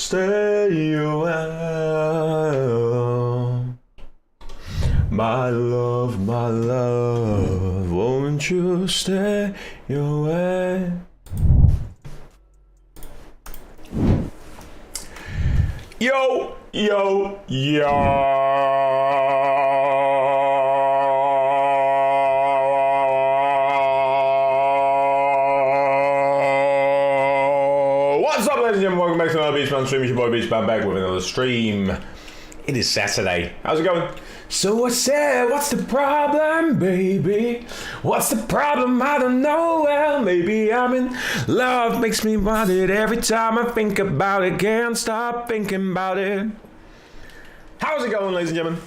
stay away? My love, won't you stay away? Yo, yo, yo. What's up, ladies and gentlemen? Welcome back to another Beachman stream. It's your boy Beachman back with another stream. It is Saturday. How's it going? So I said, what's the problem, baby? What's the problem? I don't know. Well, maybe I'm in love. Makes me want it every time I think about it. Can't stop thinking about it. How's it going, ladies and gentlemen?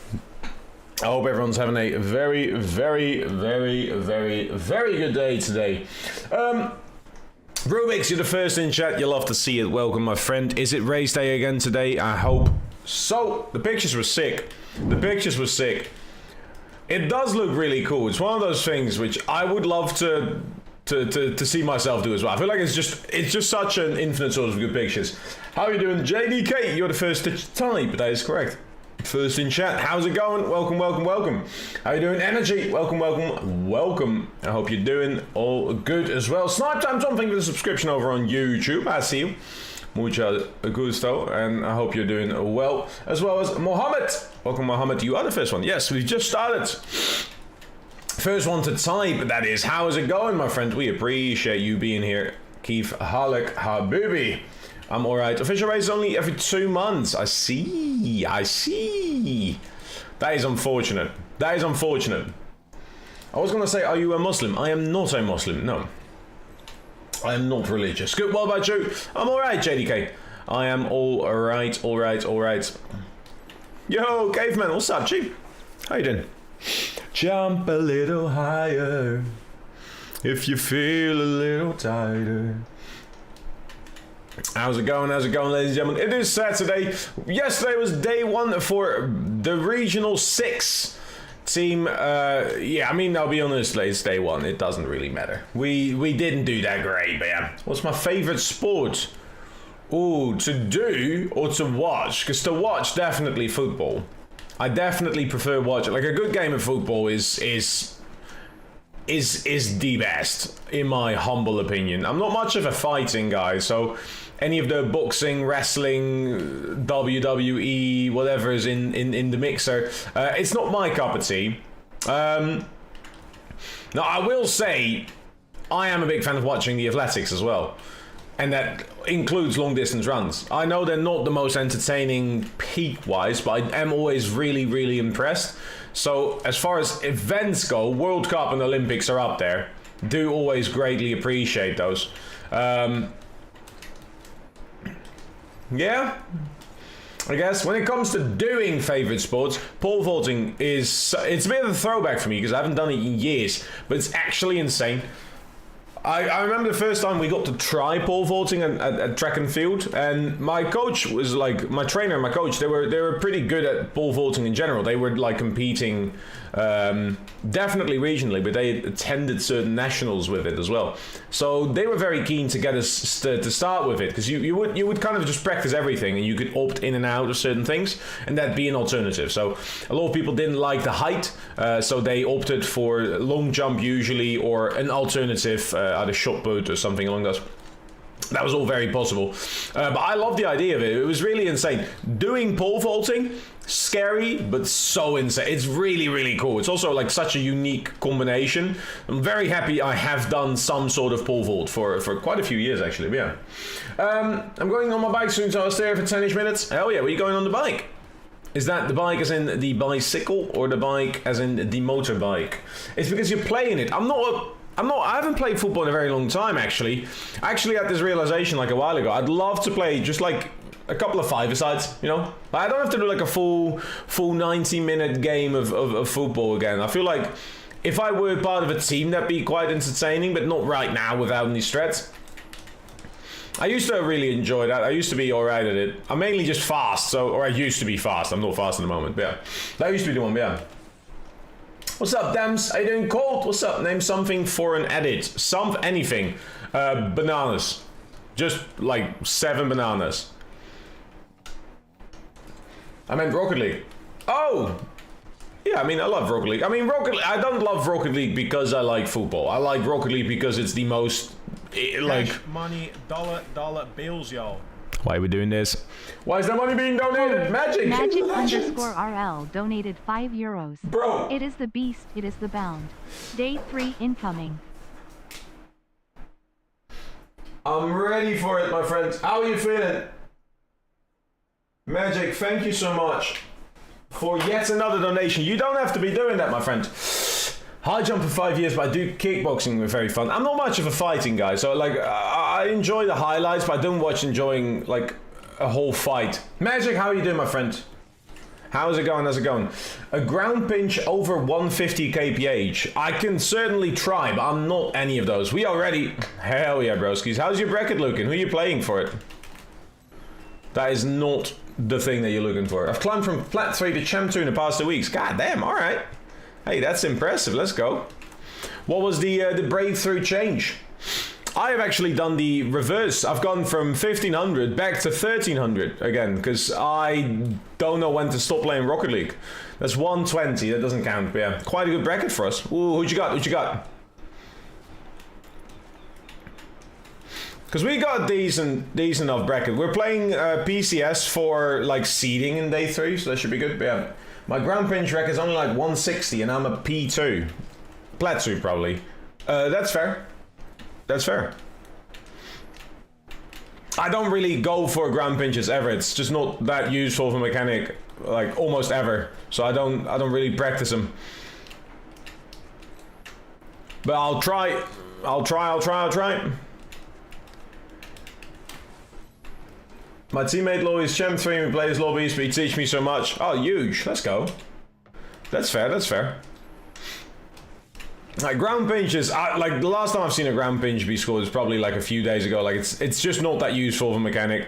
I hope everyone's having a very, very, very, very, very good day today. Rubix, you're the first in chat. You'll love to see it. Welcome, my friend. Is it race day again today? I hope so. The pictures were sick. The pictures were sick. It does look really cool. It's one of those things which I would love to see myself do as well. I feel like it's just such an infinite source of good pictures. How are you doing, JDK? You're the first to type. That is correct. First in chat. How's it going? Welcome, welcome, welcome. How you doing, Energy? Welcome, welcome, welcome. I hope you're doing all good as well. Snipe Time Tom, thank you for the subscription over on YouTube. I see you. Mucho gusto, and I hope you're doing well as Mohammed. Welcome, Mohammed. You are the first one. Yes, we've just started. First one to type, that is. How is it going, my friend? We appreciate you being here. Keith Halak Habibi. I'm alright. Official race is only every 2 months. I see. That is unfortunate. That is unfortunate. I was going to say, are you a Muslim? I am not a Muslim, no. I am not religious. Good, what about you? I'm alright, JDK. I am alright. Yo, caveman, what's up, Chief? How you doing? Jump a little higher if you feel a little tighter. How's it going, ladies and gentlemen? It is Saturday. Yesterday was day one for the Regional 6 team. Yeah, I mean, I'll be honest, it's day one. It doesn't really matter. We didn't do that great, but yeah. What's my favorite sport? Ooh, to do or to watch? Because to watch, definitely football. I definitely prefer watching. Like, a good game of football is the best, in my humble opinion. I'm not much of a fighting guy, so any of the boxing, wrestling, WWE, whatever is in the mixer, it's not my cup of tea. Now, I will say, I am a big fan of watching the athletics as well. And that includes long distance runs. I know they're not the most entertaining peak-wise, but I am always really, really impressed. So as far as events go, World Cup and Olympics are up there. Do always greatly appreciate those. Yeah, I guess when it comes to doing favorite sports, pole vaulting it's a bit of a throwback for me because I haven't done it in years, but it's actually insane. I remember the first time we got to try pole vaulting at track and field, and my coach was like, my trainer and my coach, they were pretty good at pole vaulting in general. They were like competing, definitely regionally, but they attended certain nationals with it as well. So they were very keen to get us to start with it, because you would kind of just practice everything, and you could opt in and out of certain things, and that'd be an alternative. So a lot of people didn't like the height, so they opted for long jump usually, or an alternative, either shot put or something along those. That was all very possible, but I love the idea of it. It was really insane. Doing pole vaulting, scary, but so insane. It's really, really cool. It's also like such a unique combination. I'm very happy I have done some sort of pole vault for quite a few years, actually. Yeah. I'm going on my bike soon, so I'll stay here for 10-ish minutes. Hell yeah, where are you going on the bike? Is that the bike as in the bicycle, or the bike as in the motorbike? It's because you're playing it. I haven't played football in a very long time, actually. I actually had this realization like a while ago. I'd love to play just like a couple of five-a-sides, you know? I don't have to do like a full 90-minute game of football again. I feel like if I were part of a team, that'd be quite entertaining, but not right now without any strats. I used to really enjoy that. I used to be alright at it. I'm mainly just fast, or I used to be fast. I'm not fast in the moment, but yeah. That used to be the one, but yeah. What's up, Dams? How you doing, Colt? What's up? Name something for an edit. Anything. Bananas. Just like 7 bananas. I meant Rocket League. Oh! Yeah, I mean, I love Rocket League. I mean, I don't love Rocket League because I like football. I like Rocket League because it's the most, like... Cash, money, dollar bills, yo. Why are we doing this? Why is that money being donated? Magic! Magic_RL donated €5. Bro! It is the beast, it is the bound. Day 3 incoming. I'm ready for it, my friends. How are you feeling? Magic, thank you so much for yet another donation. You don't have to be doing that, my friend. High jump for 5 years, but I do kickboxing. We're very fun. I'm not much of a fighting guy, so like I enjoy the highlights, but I don't watch enjoying like a whole fight. Magic, how are you doing, my friend? How's it going? How's it going? A ground pinch over 150 kph. I can certainly try, but I'm not any of those. We already... Hell yeah, broskies. How's your bracket looking? Who are you playing for it? That is not the thing that you're looking for. I've climbed from Plat 3 to Champ 2 in the past 2 weeks. God damn, alright. Hey, that's impressive. Let's go. What was the breakthrough change? I have actually done the reverse. I've gone from 1500 back to 1300 again, because I don't know when to stop playing Rocket League. That's 120, that doesn't count, but yeah, quite a good bracket for us. Ooh, who'd you got? Who'd you got? Because we got a decent enough bracket. We're playing PCS for like seeding in day 3, so that should be good. But yeah, my ground pinch rec is only like 160 and I'm a P2. Plat 2 probably. That's fair. That's fair. I don't really go for ground pinches ever. It's just not that useful for mechanic, like almost ever. So I don't really practice them. But I'll try. My teammate Lloyd is Champ 3 and we play his lobbies, but he teach me so much. Oh, huge. Let's go. That's fair. That's fair. Like ground pinches, like the last time I've seen a ground pinch be scored is probably like a few days ago. Like it's just not that useful for mechanic.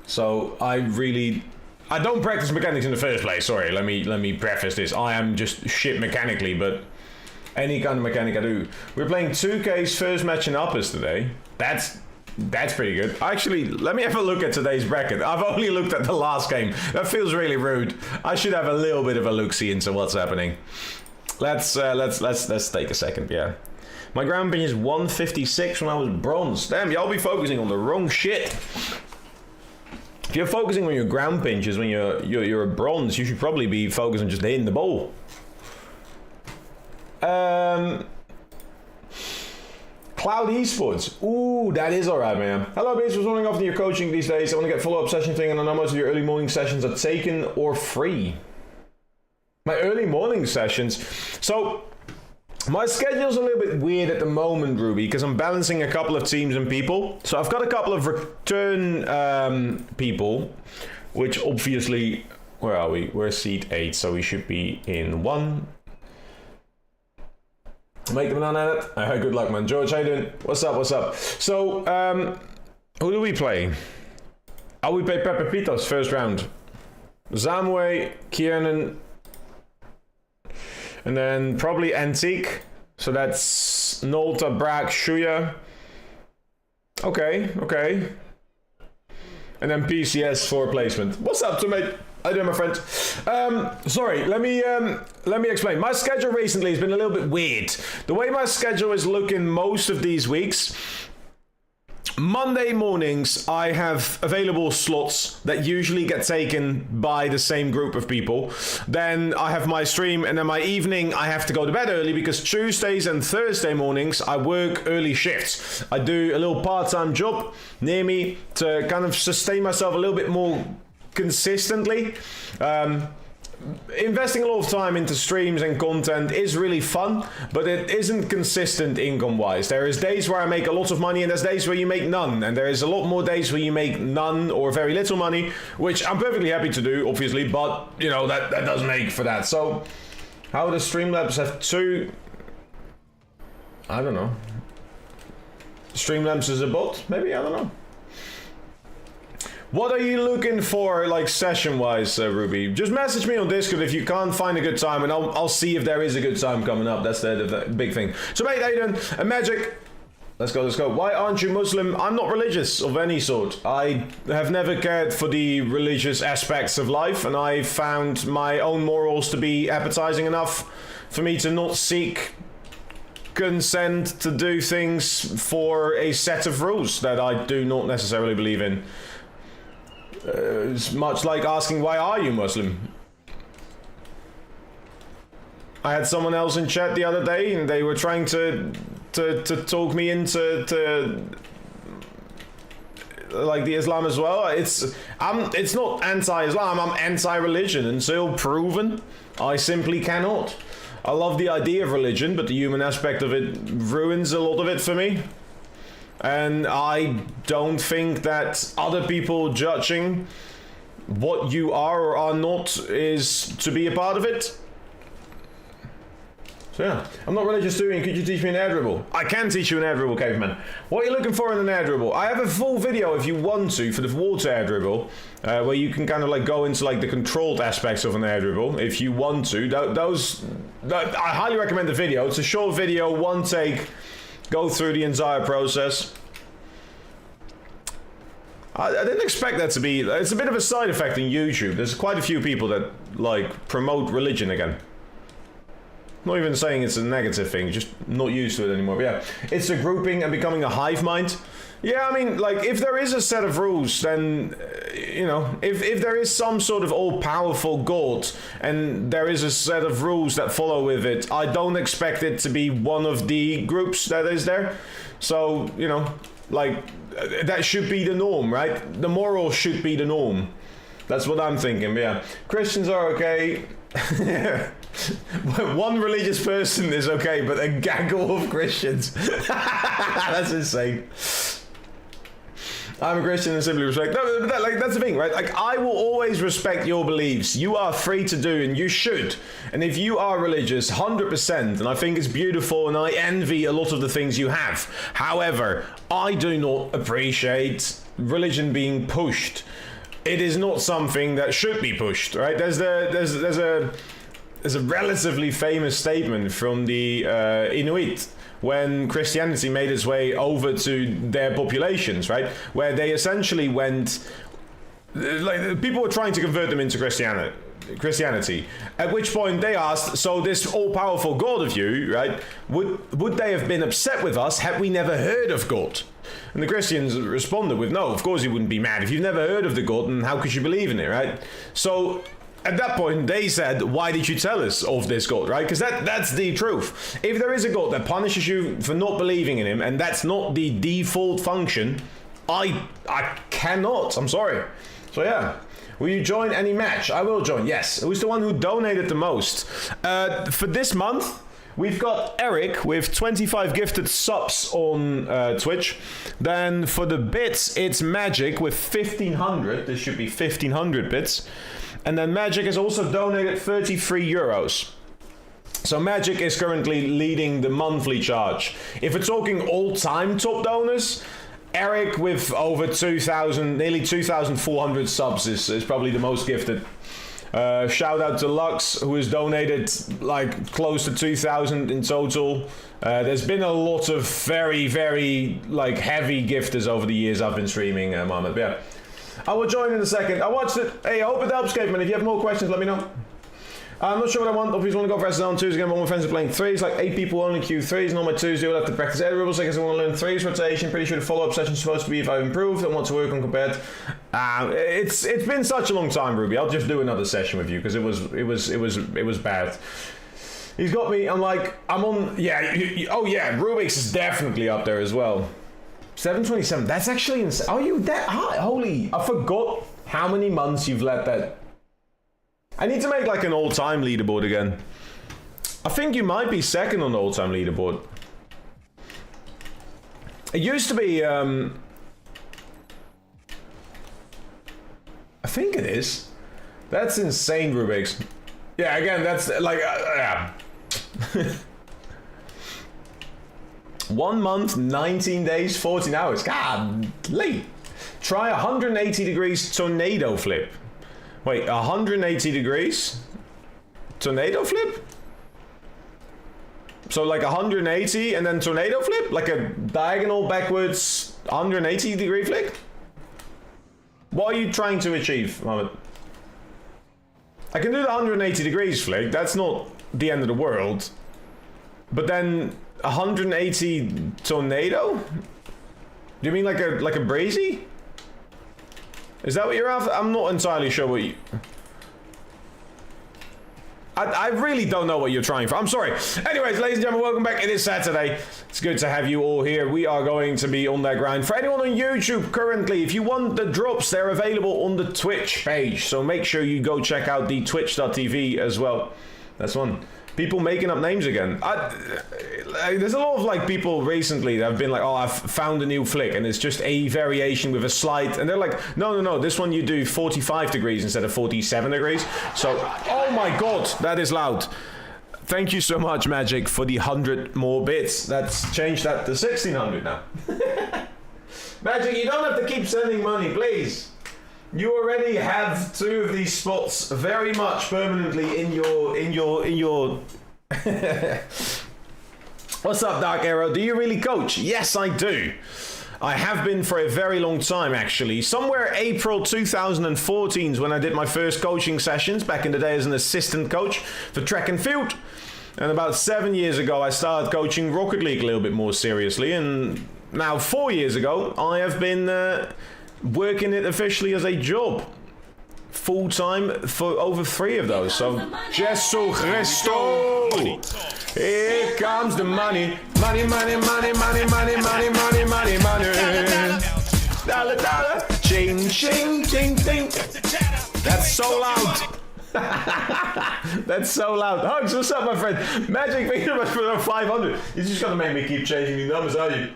So I don't practice mechanics in the first place. Sorry, let me preface this. I am just shit mechanically, but any kind of mechanic I do. We're playing 2K's first match in uppers today. That's pretty good. Actually, let me have a look at today's bracket. I've only looked at the last game. That feels really rude. I should have a little bit of a look-see into what's happening. Let's take a second, yeah. My ground pinch is 156 when I was bronze. Damn, y'all be focusing on the wrong shit. If you're focusing on your ground pinches when you're a bronze, you should probably be focusing on just hitting the ball. Cloud Esports. Ooh, that is alright, man. Hello, Bates. Was wondering after your coaching these days. I want to get follow-up session thing, and I know most of your early morning sessions are taken or free. My early morning sessions. So my schedule's a little bit weird at the moment, Ruby, because I'm balancing a couple of teams and people. So I've got a couple of return people, which obviously, where are we? We're seed 8, so we should be in 1. Make the banana at it. Good luck, man. George, how you doing? What's up? What's up? So, who do we play? Oh, we play Pepepitos first round. Zamwe, Kiernan, and then probably Antique. So that's Nolta, Brak, Shuya. Okay. And then PCS for placement. What's up, teammate? How you doing, my friend? Sorry, let me explain. My schedule recently has been a little bit weird. The way my schedule is looking most of these weeks, Monday mornings I have available slots that usually get taken by the same group of people. Then I have my stream, and then my evening I have to go to bed early because Tuesdays and Thursday mornings I work early shifts. I do a little part-time job near me to kind of sustain myself a little bit more consistently. Investing a lot of time into streams and content is really fun, but it isn't consistent income wise. There is days where I make a lot of money and there's days where you make none, and there is a lot more days where you make none or very little money, which I'm perfectly happy to do, obviously, but you know that does make for that. So how does Streamlabs have 2? I don't know. Streamlabs is a bot, maybe, I don't know. What are you looking for, like, session-wise, Ruby? Just message me on Discord if you can't find a good time, and I'll see if there is a good time coming up. That's the big thing. So, mate, how you doing? Magic, Let's go, let's go. Why aren't you Muslim? I'm not religious of any sort. I have never cared for the religious aspects of life, and I found my own morals to be appetizing enough for me to not seek consent to do things for a set of rules that I do not necessarily believe in. It's much like asking, why are you Muslim? I had someone else in chat the other day, and they were trying to talk me into like the Islam as well. It's not anti-Islam. I'm anti-religion until proven. I simply cannot. I love the idea of religion, but the human aspect of it ruins a lot of it for me. And I don't think that other people judging what you are or are not is to be a part of it. So yeah, I'm not religious doing. Could you teach me an air dribble? I can teach you an air dribble, caveman. What are you looking for in an air dribble? I have a full video if you want to for the water air dribble, where you can kind of like go into like the controlled aspects of an air dribble if you want to. I highly recommend the video. It's a short video, one take, go through the entire process. I didn't expect that to be. It's a bit of a side effect in YouTube. There's quite a few people that like promote religion again. Not even saying it's a negative thing, just not used to it anymore. But yeah, it's a grouping and becoming a hive mind. Yeah, I mean, like, if there is a set of rules, then, you know, if there is some sort of all-powerful god, and there is a set of rules that follow with it, I don't expect it to be one of the groups that is there. So, you know, like, that should be the norm, right? The moral should be the norm. That's what I'm thinking, but yeah. Christians are okay. One religious person is okay, but a gaggle of Christians. That's insane. I'm a Christian and simply respect. No, that's the thing, right? Like, I will always respect your beliefs. You are free to do, and you should. And if you are religious, 100%, and I think it's beautiful, and I envy a lot of the things you have. However, I do not appreciate religion being pushed. It is not something that should be pushed, right? There's a relatively famous statement from the Inuit when Christianity made its way over to their populations, right? Where they essentially went, like, people were trying to convert them into Christianity. At which point they asked, so this all-powerful God of you, right? Would they have been upset with us had we never heard of God? And the Christians responded with, no, of course you wouldn't be mad. If you've never heard of the God, then how could you believe in it, right? So at that point, they said, why did you tell us of this God, right? Because that's the truth. If there is a God that punishes you for not believing in him, and that's not the default function, I cannot. I'm sorry. So yeah. Will you join any match? I will join, yes. Who's the one who donated the most? For this month, we've got Eric with 25 gifted subs on Twitch. Then for the bits, it's Magic with 1,500. This should be 1,500 bits. And then Magic has also donated 33 euros. So Magic is currently leading the monthly charge. If we're talking all-time top donors, Eric with over 2,000, nearly 2,400 subs is probably the most gifted. Shout out to Lux, who has donated like close to 2,000 in total. There's been a lot of very, very like heavy gifters over the years I've been streaming, Mohammed. But yeah, I will join in a second. I watched it. Hey, I hope it helps, Caveman. If you have more questions, let me know. I'm not sure what I want. Obviously, want to go for SSL 2s again, but all my friends are playing 3s. Like 8 people only Q3s, and on my 2s, you'll have to practice air dribbles. I guess I want to learn 3s rotation. Pretty sure the follow-up session's supposed to be if I've improved and want to work on compared. It's been such a long time, Ruby. I'll just do another session with you because it was bad. He's got me. I'm on. Yeah. Oh yeah. Rubik's is definitely up there as well. 727. That's actually insane. Are you that high? Holy! I forgot how many months you've let that. I need to make like an all-time leaderboard again. I think you might be second on the all-time leaderboard. It used to be, I think it is. That's insane, Rubik's. Yeah, again, that's like, yeah. 1 month, 19 days, 14 hours. God, late. Try 180 degrees tornado flip. Wait, 180 degrees? Tornado flip? So like 180 and then tornado flip? Like a diagonal backwards 180 degree flick? What are you trying to achieve, Mohammed? I can do the 180 degrees flick, that's not the end of the world. But then 180 tornado? Do you mean like a breezy? Is that what you're after? I'm not entirely sure what you... I really don't know what you're trying for. I'm sorry. Anyways, ladies and gentlemen, welcome back. It is Saturday. It's good to have you all here. We are going to be on that grind. For anyone on YouTube currently, if you want the drops, they're available on the Twitch page. So make sure you go check out the twitch.tv as well. That's one. People making up names again. There's a lot of like people recently that have been like, oh, I've found a new flick, and it's just a variation with a slide, and they're like, no, this one you do 45 degrees instead of 47 degrees. So, oh my god, that is loud. Thank you so much, Magic, for the 100 more bits. That's changed that to 1600 now. Magic, you don't have to keep sending money, please. You already have 2 of these spots very much permanently in your What's up, Dark Arrow? Do you really coach? Yes, I do. I have been for a very long time, actually. Somewhere April 2014 is when I did my first coaching sessions, back in the day as an assistant coach for track and field. And about 7 years ago, I started coaching Rocket League a little bit more seriously. And now 4 years ago, I have been working it officially as a job, full time for over 3 of those. So, Jesu Christo, here comes the money, money, money, money, money, money, money, money, money, money, dollar, dollar, ching, ching, ching, ching. That's so loud. That's so loud. Hugs, what's up, my friend? Magic, thank you very much for the 500. You're just gonna make me keep changing the numbers, are you?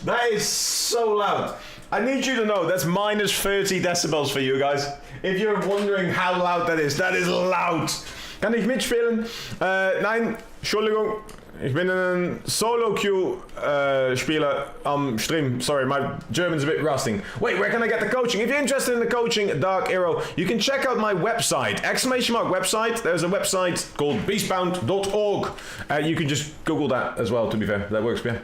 That is so loud. I need you to know that's minus 30 decibels for you guys. If you're wondering how loud that is loud. Kann ich mitspielen? Nein, Entschuldigung. Ich bin ein Solo-Queue Spieler am Stream. Sorry, my German's a bit rusting. Wait, where can I get the coaching? If you're interested in the coaching, Dark Arrow, you can check out my website. ! Website. There's a website called beastbound.org. You can just Google that as well, to be fair. That works, yeah.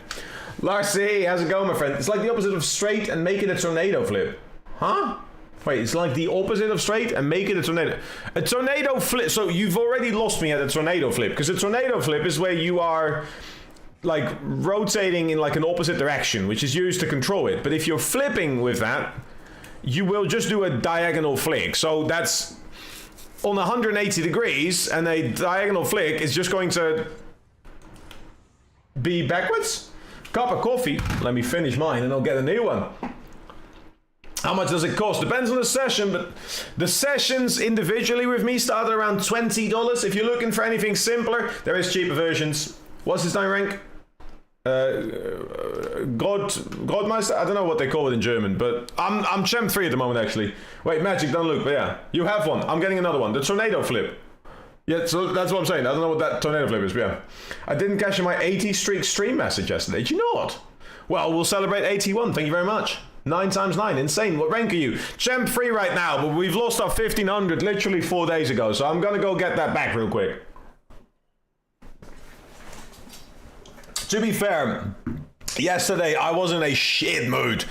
Larcy, how's it going, my friend? It's like the opposite of straight and make it a tornado flip. Huh? Wait, it's like the opposite of straight and make it a tornado. A tornado flip, so you've already lost me at a tornado flip, because a tornado flip is where you are like rotating in like an opposite direction, which is used to control it. But if you're flipping with that, you will just do a diagonal flick. So that's on 180 degrees, and a diagonal flick is just going to be backwards. Cup of coffee. Let me finish mine and I'll get a new one. How much does it cost? Depends on the session, but the sessions individually with me start at around $20. If you're looking for anything simpler, there is cheaper versions. What's his name rank? Godmeister? I don't know what they call it in German, but I'm Champ 3 at the moment, actually. Wait, Magic, don't look, but yeah. You have one. I'm getting another one. The tornado flip. Yeah, so that's what I'm saying. I don't know what that tornado flip is, but yeah. I didn't cash in my 80 streak stream message yesterday. Did you not? Well, we'll celebrate 81. Thank you very much. 9 times 9. Insane. What rank are you? Champ 3 right now, but we've lost our 1500 literally 4 days ago, so I'm going to go get that back real quick. To be fair, yesterday I was in a shit mood.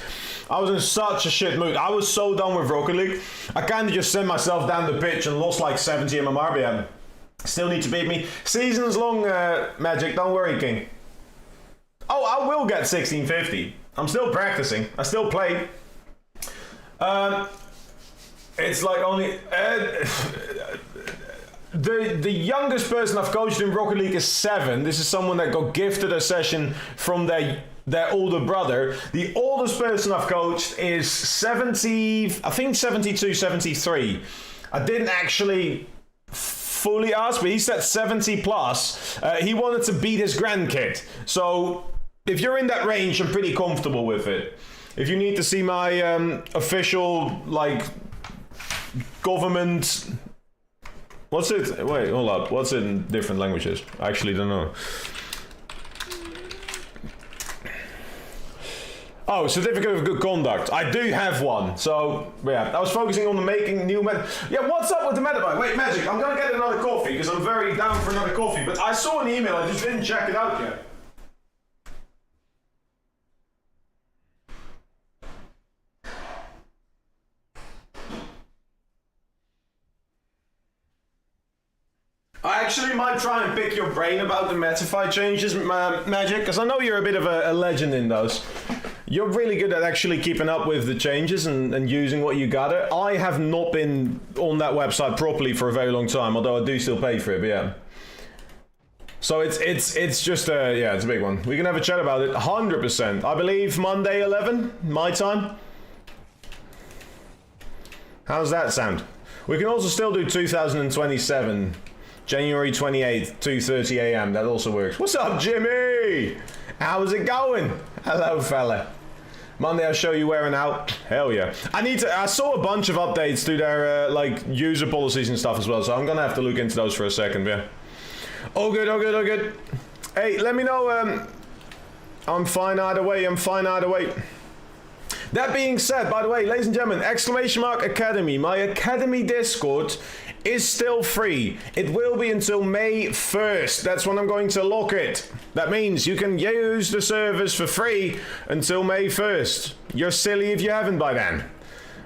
I was in such a shit mood. I was so done with Rocket League. I kind of just sent myself down the pitch and lost like 70 MMR BM. Still need to beat me. Seasons long, Magic. Don't worry, King. Oh, I will get 1650. I'm still practicing. I still play. It's like only... The youngest person I've coached in Rocket League is 7. This is someone that got gifted a session from their older brother. The oldest person I've coached is 70, I think 72, 73. I didn't actually fully ask, but he said 70 plus. He wanted to beat his grandkid. So if you're in that range, I'm pretty comfortable with it. If you need to see my official, like, government... What's it? Wait, hold up. What's it in different languages? I actually don't know. Oh, certificate of good conduct. I do have one. So, yeah, I was focusing on the making new meta. Yeah, what's up with the metabyte? Wait, Magic, I'm gonna get another coffee because I'm very down for another coffee. But I saw an email, I just didn't check it out yet. I actually might try and pick your brain about the Metafy changes, Magic, because I know you're a bit of a legend in those. You're really good at actually keeping up with the changes and using what you gather. I have not been on that website properly for a very long time, although I do still pay for it, but yeah. So it's just yeah, it's a big one. We can have a chat about it, 100%. I believe Monday 11, my time. How's that sound? We can also still do 2027. January 28th, 2:30 a.m. That also works. What's up, Jimmy? How's it going? Hello, fella. Monday, I'll show you wearing out. Hell yeah. I saw a bunch of updates to their like user policies and stuff as well, so I'm gonna have to look into those for a second. Yeah. Oh good, oh good, oh good. Hey, let me know. I'm fine either way. I'm fine either way. That being said, by the way, ladies and gentlemen, !Academy, my Academy Discord is still free. It will be until May 1st. That's when I'm going to lock it. That means you can use the servers for free until May 1st. You're silly if you haven't by then.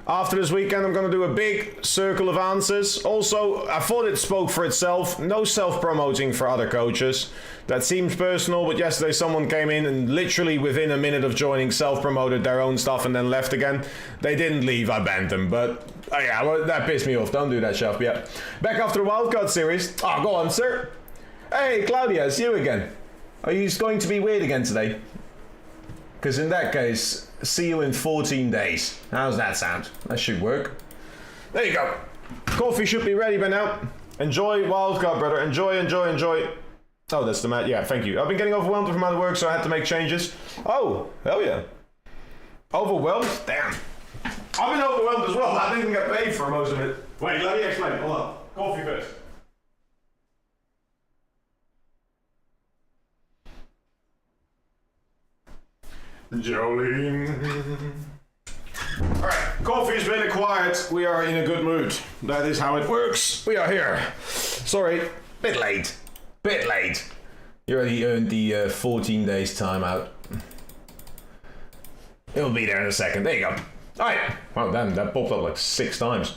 After this weekend, I'm going to do a big circle of answers. Also, I thought it spoke for itself. No self-promoting for other coaches. That seems personal, but yesterday someone came in and literally within a minute of joining self-promoted their own stuff and then left again. They didn't leave, I banned them, but yeah, well, that pissed me off. Don't do that, Chef. Yeah. Back after the wildcard series. Oh, go on, sir. Hey, Claudia, it's you again. Are you going to be weird again today? Because in that case, see you in 14 days. How's that sound? That should work. There you go. Coffee should be ready by now. Enjoy wildcard, brother. Enjoy, enjoy, enjoy. Oh, that's the mat. Yeah, thank you. I've been getting overwhelmed with my work, so I had to make changes. Oh, hell yeah. Overwhelmed? Damn. I've been overwhelmed as well. I didn't get paid for most of it. Wait, let me explain. Hold on. Coffee first. Jolene. Alright, coffee's been acquired. We are in a good mood. That is how it works. We are here. Sorry, bit late. Bit late. You already earned the 14 days timeout. It'll be there in a second. There you go. Alright. Wow, damn, that popped up like 6 times.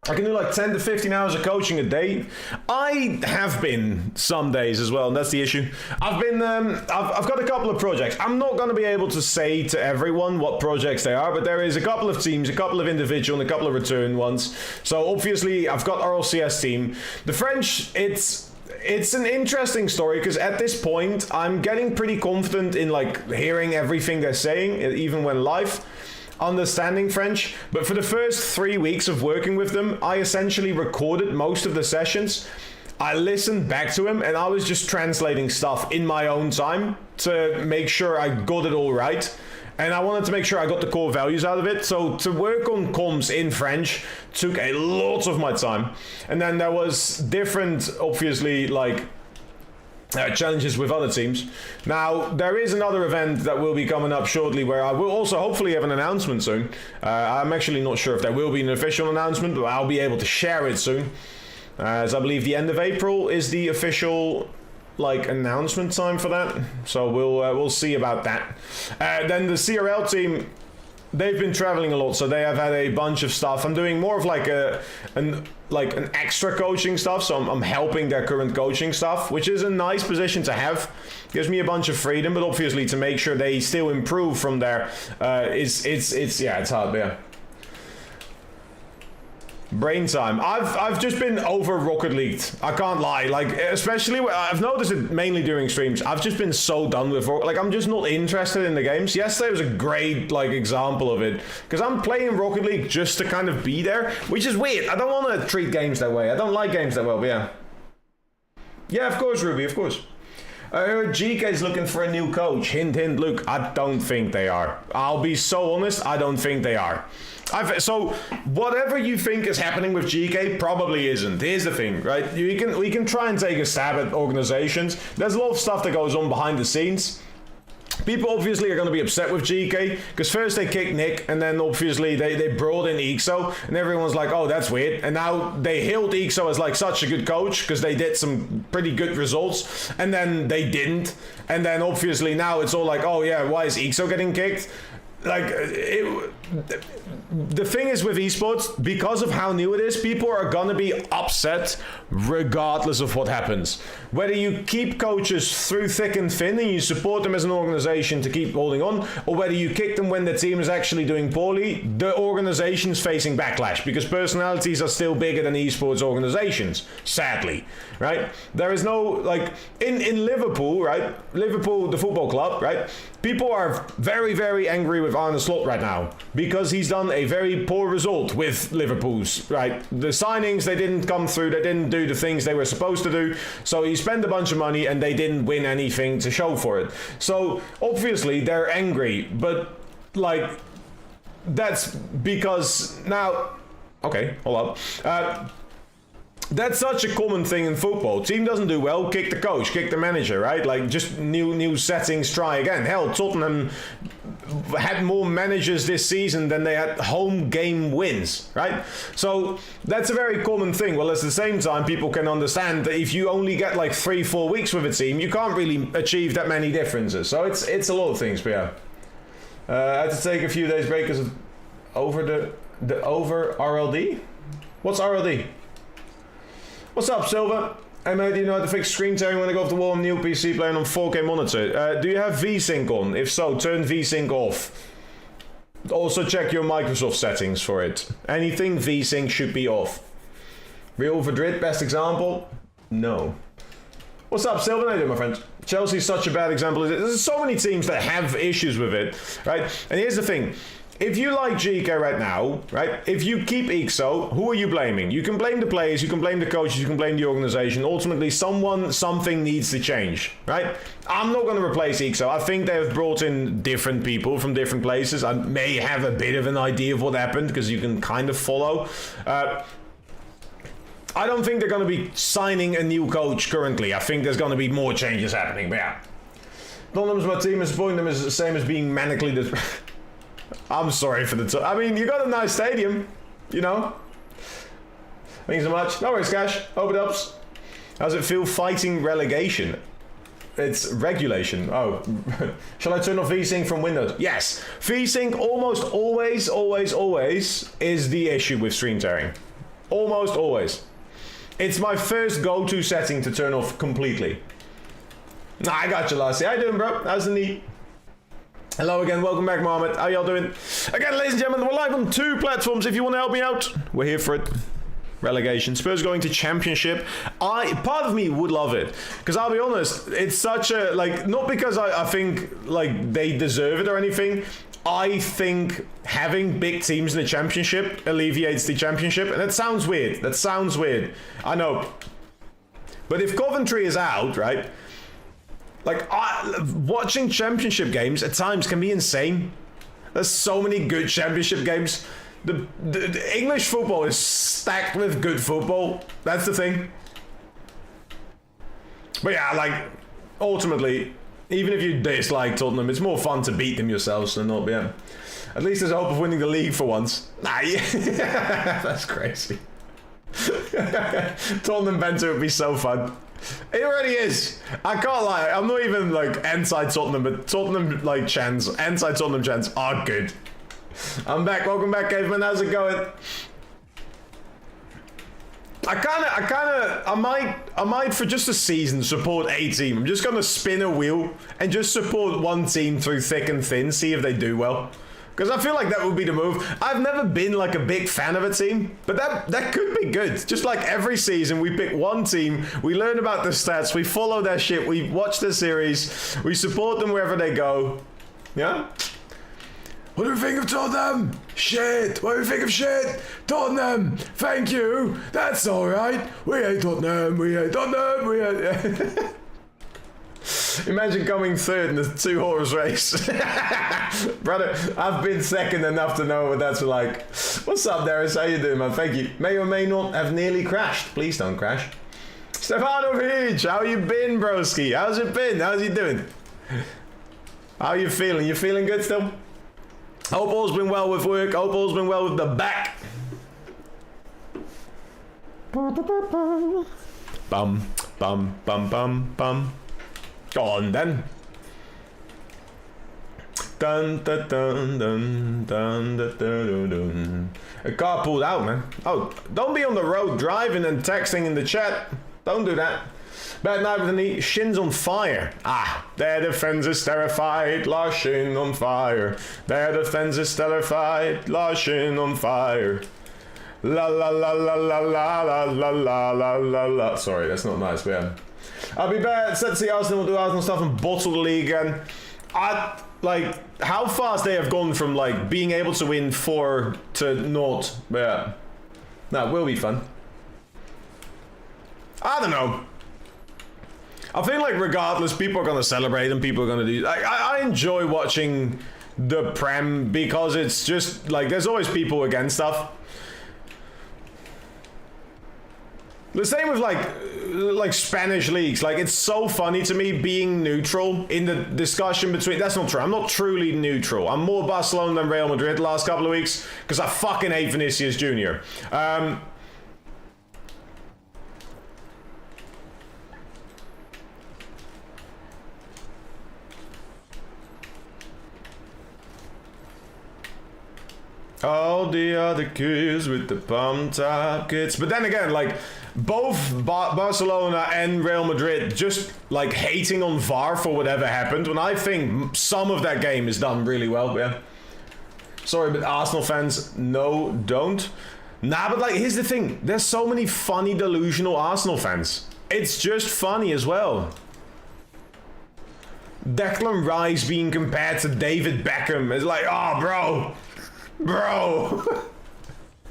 I can do like 10 to 15 hours of coaching a day. I have been some days as well, and that's the issue. I've got a couple of projects. I'm not going to be able to say to everyone what projects they are, but there is a couple of teams, a couple of individual, and a couple of return ones. So obviously, I've got RLCS team. The French, it's an interesting story because at this point, I'm getting pretty confident in like hearing everything they're saying, even when live. Understanding French, but for the first 3 weeks of working with them, I essentially recorded most of the sessions. I listened back to him and I was just translating stuff in my own time to make sure I got it all right. And I wanted to make sure I got the core values out of it. So to work on comms in French took a lot of my time. And then there was different, obviously, like challenges with other teams. Now, there is another event that will be coming up shortly where I will also hopefully have an announcement soon. I'm actually not sure if there will be an official announcement, but I'll be able to share it soon. As I believe the end of April is the official like announcement time for that. So we'll see about that. Then the CRL team, they've been traveling a lot, so they have had a bunch of stuff. I'm doing more of like an extra coaching stuff, so I'm helping their current coaching stuff, which is a nice position to have. Gives me a bunch of freedom, but obviously to make sure they still improve from there, it's hard, but yeah. Brain time. I've just been over Rocket League. I can't lie. Like, especially I've noticed it mainly during streams. I've just been so done with Rocket. Like, I'm just not interested in the games. Yesterday was a great like example of it because I'm playing Rocket League just to kind of be there, which is weird. I don't want to treat games that way. I don't like games that well. But yeah. Yeah, of course, Ruby. Of course. I heard GK's looking for a new coach. Hint, hint, look. I don't think they are. I'll be so honest. I don't think they are. So whatever you think is happening with GK probably isn't. Here's the thing, right? We can try and take a stab at organizations. There's a lot of stuff that goes on behind the scenes. People obviously are going to be upset with GK because first they kicked Nick and then obviously they brought in Ixo and everyone's like, oh, that's weird. And now they hailed Ixo as like such a good coach because they did some pretty good results and then they didn't. And then obviously now it's all like, oh yeah, why is Ixo getting kicked? Like, the thing is with esports, because of how new it is, people are gonna be upset regardless of what happens. Whether you keep coaches through thick and thin and you support them as an organization to keep holding on, or whether you kick them when the team is actually doing poorly, the organization's facing backlash because personalities are still bigger than esports organizations, sadly, right? There is no, like, in Liverpool, right? Liverpool, the football club, right? People are very, very angry with Arne Slot right now because he's done a very poor result with Liverpool's, right? The signings, they didn't come through, they didn't do the things they were supposed to do, so he spent a bunch of money and they didn't win anything to show for it. So obviously they're angry, but like, that's because now, okay, hold up. That's such a common thing in football. Team doesn't do well, kick the coach, kick the manager, right? Like, just new settings, try again. Hell, Tottenham had more managers this season than they had home game wins, right? So that's a very common thing. Well, at the same time, people can understand that if you only get like 3-4 weeks with a team, you can't really achieve that many differences. So it's a lot of things, but yeah. I had to take a few days break because of over RLD? What's RLD? What's up, Silver? Hey mate, do you know how to fix screen tearing when I go off the wall on new PC playing on 4K monitor? Do you have VSync on? If so, turn VSync off. Also check your Microsoft settings for it. Anything VSync should be off. Real Madrid, best example? No. What's up, Silver? How you doing, my friend? Chelsea's such a bad example. There's so many teams that have issues with it, right? And here's the thing. If you like GK right now, right, if you keep Ixo, who are you blaming? You can blame the players, you can blame the coaches, you can blame the organization. Ultimately, something needs to change, right? I'm not going to replace Ixo. I think they've brought in different people from different places. I may have a bit of an idea of what happened because you can kind of follow. I don't think they're going to be signing a new coach currently. I think there's going to be more changes happening, but yeah. Tottenham's my team, and supporting them is the same as being manically... I'm sorry for the I mean, you got a nice stadium, you know? Thanks so much. No worries, Cash. Hope it helps. How's it feel fighting relegation? It's regulation. Oh. Shall I turn off VSync from Windows? Yes. VSync almost always is the issue with stream tearing. Almost always. It's my first go-to setting to turn off completely. Nah, I got you, Lassie. How you doing, bro? How's the knee? Hello again, welcome back, Mohammed. How y'all doing? Again, ladies and gentlemen, we're live on 2 platforms. If you want to help me out, we're here for it. Relegation. Spurs going to Championship. Part of me would love it. Because I'll be honest, it's such a, like, not because I think, like, they deserve it or anything. I think having big teams in the Championship alleviates the Championship. And that sounds weird. I know. But if Coventry is out, right? Like, watching Championship games at times can be insane. There's so many good Championship games. The English football is stacked with good football. That's the thing. But yeah, like, ultimately, even if you dislike Tottenham, it's more fun to beat them yourselves than not. Yeah. At least there's hope of winning the league for once. Nah, yeah. That's crazy. Tottenham banter would be so fun. It already is. I can't lie. I'm not even like anti-Tottenham, but Tottenham like chants, anti-Tottenham chants are good. I'm back. Welcome back, Caveman. How's it going? I might for just a season support a team. I'm just gonna spin a wheel and just support one team through thick and thin, see if they do well. Because I feel like that would be the move. I've never been like a big fan of a team, but that could be good. Just like every season, we pick one team, we learn about the stats, we follow their shit, we watch the series, we support them wherever they go. Yeah? What do we think of Tottenham? Shit. What do we think of shit? Tottenham. Thank you. That's alright. We hate Tottenham. We hate Tottenham. We hate... Imagine coming third in the 2-horse race. Brother, I've been second enough to know what that's like. What's up, Darius? How you doing, man? Thank you. May or may not have nearly crashed. Please don't crash. Stefanovic, how you been, broski? How's it been? How's you doing? How you feeling? You feeling good still? Hope all's been well with work. Hope all's been well with the back. Bum, bum, bum, bum, bum. Go on then. Dun, dun, dun, dun, dun, dun, dun, dun. A car pulled out, man. Oh, don't be on the road driving and texting in the chat. Don't do that. Bad night with the knee. Shin's on fire. Ah, their defense is terrified. Last Shin on fire. Their defense is terrified. Last Shin on fire. La la la la la la la la la la la la. Sorry, that's not nice, but yeah. I'll be back. Set to see Arsenal do Arsenal stuff and bottle the league again. Like how fast they have gone from like being able to win 4 to 0. But yeah, that will be fun. I don't know. I feel like regardless, people are gonna celebrate and people are gonna do. I enjoy watching the Prem because it's just like there's always people against stuff. The same with like Spanish leagues. Like it's so funny to me being neutral in the discussion between. That's not true. I'm not truly neutral. I'm more Barcelona than Real Madrid the last couple of weeks because I fucking hate Vinicius Jr. All the other kids with the pump top kids. But then again, like both Barcelona and Real Madrid just like hating on VAR for whatever happened when I think some of that game is done really well. Yeah. Sorry, but Arsenal fans, no, don't. Nah, but like here's the thing. There's so many funny, delusional Arsenal fans. It's just funny as well. Declan Rice being compared to David Beckham is like, oh, bro.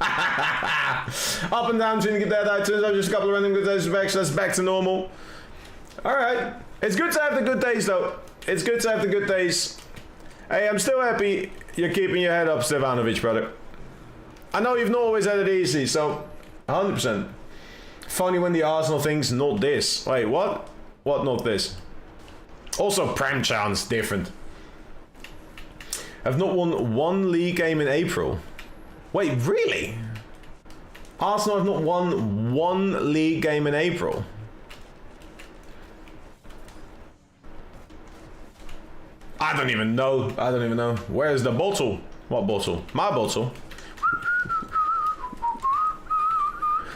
Up and down, trying to get that out. Turns out just a couple of random good days back, so that's back to normal. Alright. It's good to have the good days though. It's good to have the good days. Hey, I'm still happy you're keeping your head up, Stevanovic, brother. I know you've not always had it easy, so 100%. Funny when the Arsenal thing's not this. Wait, what? What not this? Also, Prem chance different. Have not won 1 league game in April. Wait, really? Arsenal have not won 1 league game in April. I don't even know. Where's the bottle? What bottle? My bottle.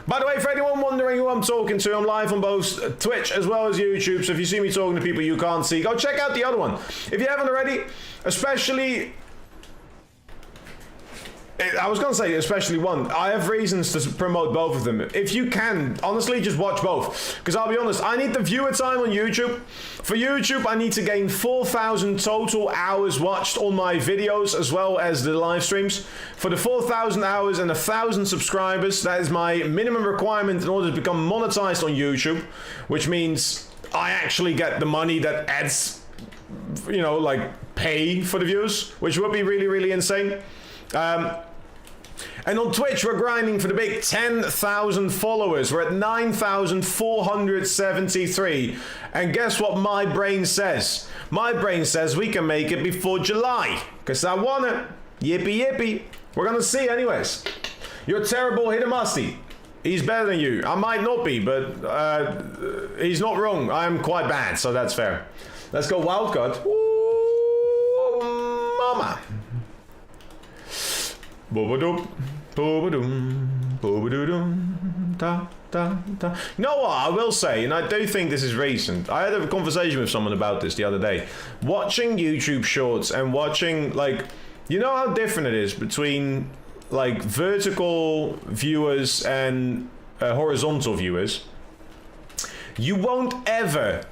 By the way, for anyone wondering who I'm talking to, I'm live on both Twitch as well as YouTube, so if you see me talking to people you can't see, go check out the other one. If you haven't already, especially... I was going to say especially one. I have reasons to promote both of them. If you can, honestly, just watch both. Because I'll be honest, I need the viewer time on YouTube. For YouTube, I need to gain 4,000 total hours watched on my videos as well as the live streams. For the 4,000 hours and 1,000 subscribers, that is my minimum requirement in order to become monetized on YouTube. Which means I actually get the money that adds, you know, like pay for the views. Which would be really, really insane. And on Twitch, we're grinding for the big 10,000 followers. We're at 9,473. And guess what my brain says? My brain says we can make it before July. Because I want it. Yippee yippee. We're going to see anyways. You're terrible, hit a musty. He's better than you. I might not be, but he's not wrong. I'm quite bad, so that's fair. Let's go wildcard. Ooh, mama. Boobadoo, boobadoo, boobadoo, da, da, da. You know what, I will say, and I do think this is recent. I had a conversation with someone about this the other day. Watching YouTube shorts and watching, like, you know how different it is between, like, vertical viewers and horizontal viewers? You won't ever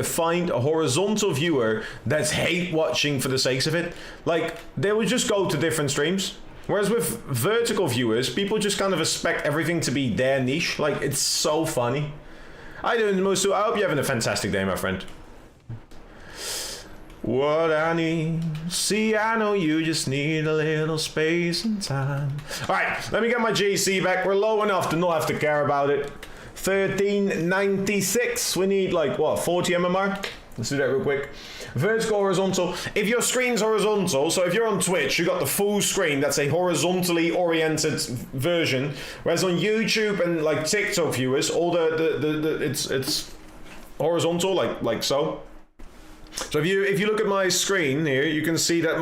find a horizontal viewer that's hate watching for the sakes of it. Like, they will just go to different streams. Whereas with vertical viewers, people just kind of expect everything to be their niche. Like, it's so funny. How you doing, Musu? I hope you're having a fantastic day, my friend. What I need. See, I know you just need a little space and time. Alright, let me get my GC back. We're low enough to not have to care about it. 1396. We need like what, 40 MMR? Let's do that real quick. Vertical, horizontal. If your screen's horizontal, so if you're on Twitch, you got the full screen. That's a horizontally oriented version. Whereas on YouTube and like TikTok viewers, all it's horizontal, like so. So if you look at my screen here, you can see that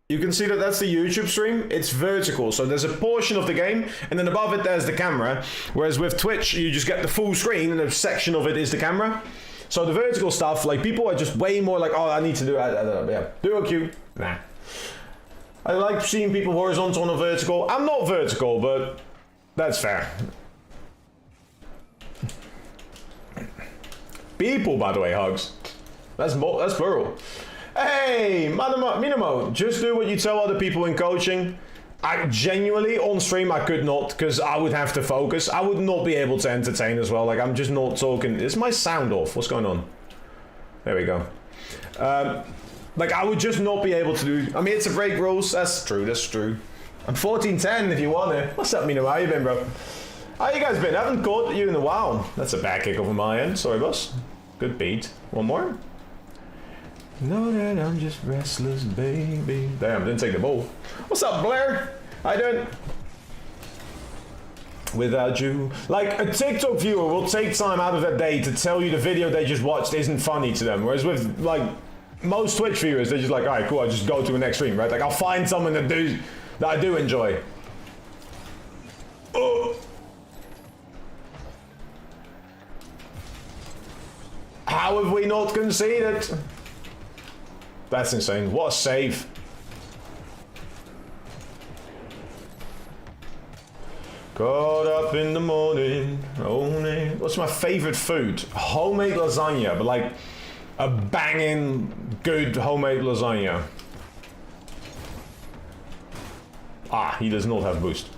that's the YouTube stream. It's vertical, so there's a portion of the game, and then above it there's the camera. Whereas with Twitch, you just get the full screen, and a section of it is the camera. So the vertical stuff, like people are just way more like, oh, I need to do, I don't know, yeah, dual queue. Nah. I like seeing people horizontal and vertical. I'm not vertical, but that's fair. People, by the way, hugs. That's plural. Hey, Minimo, just do what you tell other people in coaching. I genuinely, on stream, I could not, because I would have to focus. I would not be able to entertain as well. Like, I'm just not talking. Is my sound off? What's going on? There we go. Like, I would just not be able to do... I mean, it's a break rules. That's true. I'm 14-10 if you want it. What's up, Minimo? How you been, bro? How you guys been? I haven't caught you in a while. That's a bad kick over my end. Sorry, boss. Good beat. One more. Know that I'm just restless, baby. Damn, didn't take the ball. What's up, Blair? How you doing? Without you. Like, a TikTok viewer will take time out of their day to tell you the video they just watched isn't funny to them. Whereas with, like, most Twitch viewers, they're just like, alright, cool, I'll just go to the next stream, right? Like, I'll find someone that I do enjoy. Oh. How have we not conceded? That's insane. What a save. Caught up in the morning. What's my favorite food? Homemade lasagna, but like a banging good homemade lasagna. Ah, he does not have boost.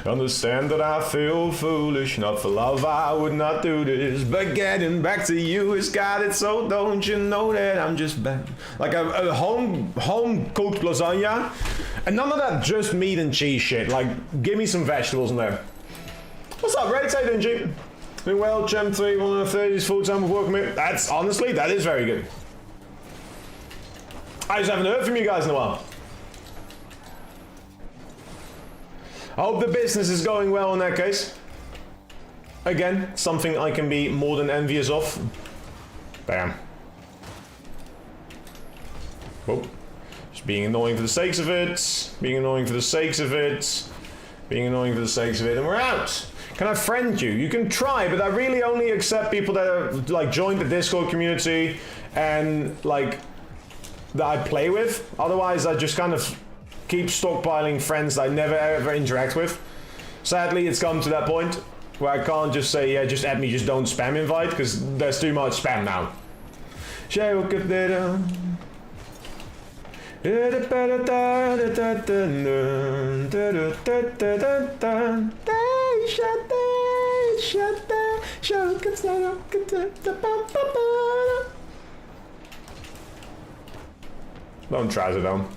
Understand that I feel foolish, not for love I would not do this, but getting back to you has got it, so don't you know that I'm just back. Like a home cooked lasagna, and none of that just meat and cheese shit. Like, give me some vegetables in there. What's up, Red? How you doing, G? Doing well, Gem 3, 1 of the 30s, full time of work commit. That's honestly, that is very good. I just haven't heard from you guys in a while. I hope the business is going well in that case. Again, something I can be more than envious of. Bam. Whoop. Just being annoying for the sakes of it. Being annoying for the sakes of it. Being annoying for the sakes of it. And we're out. Can I friend you? You can try, but I really only accept people that are, like, joined the Discord community and, like, that I play with. Otherwise, I just kind of keep stockpiling friends that I never ever interact with. Sadly, it's come to that point where I can't just say, yeah, just add me, just don't spam invite, because there's too much spam now. Don't try it down.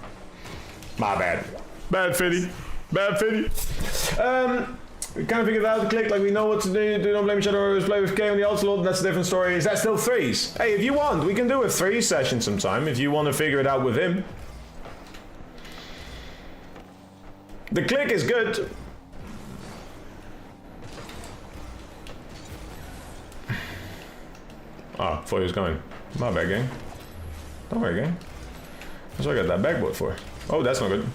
My bad. Bad Fitty. Bad Fitty. We kind of figured out the click, like we know what to do. Do not blame each other, always play with K on the Ocelot. That's a different story. Is that still threes? Hey, if you want, we can do a 3 session sometime if you want to figure it out with him. The click is good. Ah, thought he was going. My bad, gang. Don't worry, gang. That's what I got that backboard for. Oh, that's not good.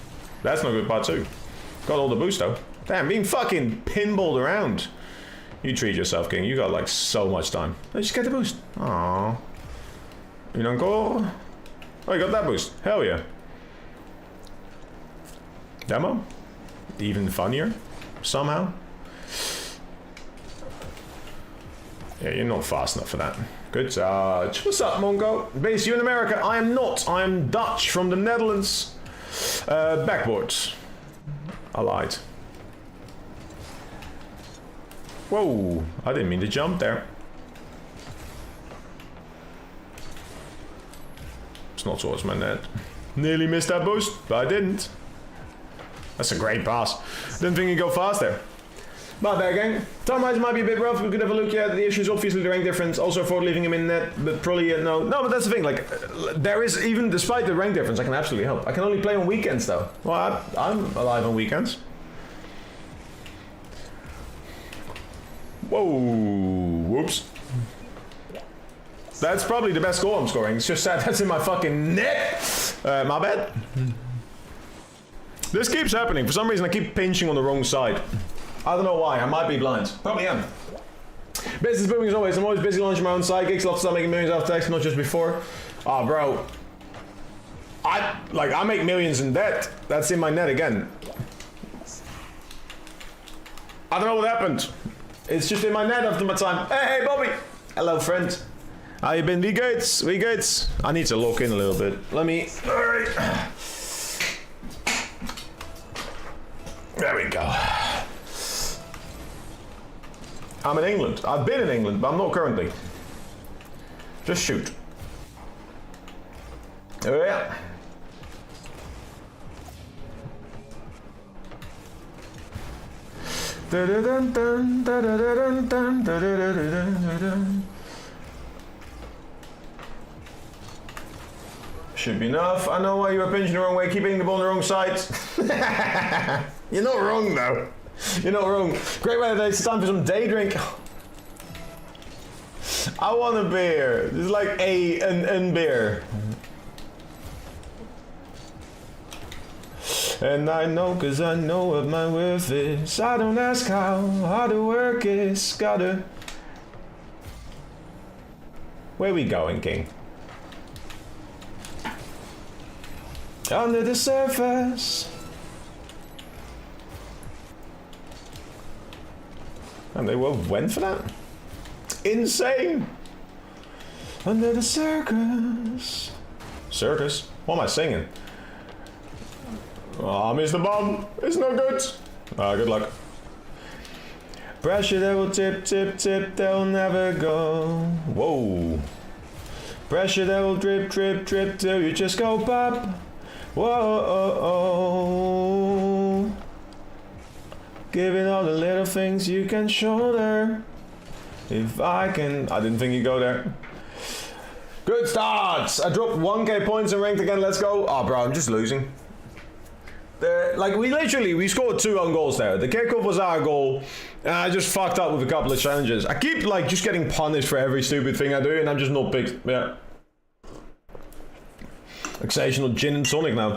That's not good, part 2. Got all the boost, though. Damn, being fucking pinballed around. You treat yourself, King. You got, like, so much time. Let's just get the boost. Aww. You don't go. Oh, you got that boost. Hell yeah. Demo? Even funnier? Somehow? Yeah, you're not fast enough for that. Good touch. What's up, Mongo? Base, you in America? I am not. I am Dutch from the Netherlands. Backboards. I lied. Whoa, I didn't mean to jump there. It's not towards my net. Nearly missed that boost, but I didn't. That's a great pass. Didn't think he'd go fast there. My bad, gang. Time wise might be a bit rough. We could have a look. Yeah, the issue is obviously the rank difference. Also for leaving him in net, but probably no. No, but that's the thing. Like, there is even despite the rank difference, I can absolutely help. I can only play on weekends though. Well, I'm alive on weekends. Whoa! Whoops. That's probably the best goal I'm scoring. It's just sad that's in my fucking net. My bad. This keeps happening. For some reason, I keep pinching on the wrong side. I don't know why. I might be blind. Probably am. Business booming as always. I'm always busy launching my own side gigs. Love to start making millions after tax, not just before. Oh, bro. I make millions in debt. That's in my net again. I don't know what happened. It's just in my net after my time. Hey, Bobby. Hello, friend. How you been? We good? We good? I need to lock in a little bit. Let me... Alright. There we go. I'm in England. I've been in England, but I'm not currently. Just shoot. Oh yeah. Should be enough. I know why you were pinching the wrong way. Keep hitting the ball on the wrong side. You're not wrong though. You're not wrong. Great weather today. It's time for some day drink. I want a beer. This is like an beer. And I know, cause I know what my worth is. I don't ask how hard the work is. Gotta. Where we going, King? Under the surface. And they went for that? Insane! Under the circus. Circus? What am I singing? Oh, I missed the bomb. It's no good. Good luck. Pressure that will tip, tip, tip, they'll never go. Whoa. Pressure that will drip, drip, drip till you just go pop. Whoa. Giving all the little things you can shoulder. If I can... I didn't think you'd go there. Good starts. I dropped 1k points in ranked again. Let's go. Oh, bro, I'm just losing. Like, we scored 2 own goals there. The kickoff was our goal. And I just fucked up with a couple of challenges. I keep, like, just getting punished for every stupid thing I do. And I'm just not picked. Yeah. Occasional gin and tonic now.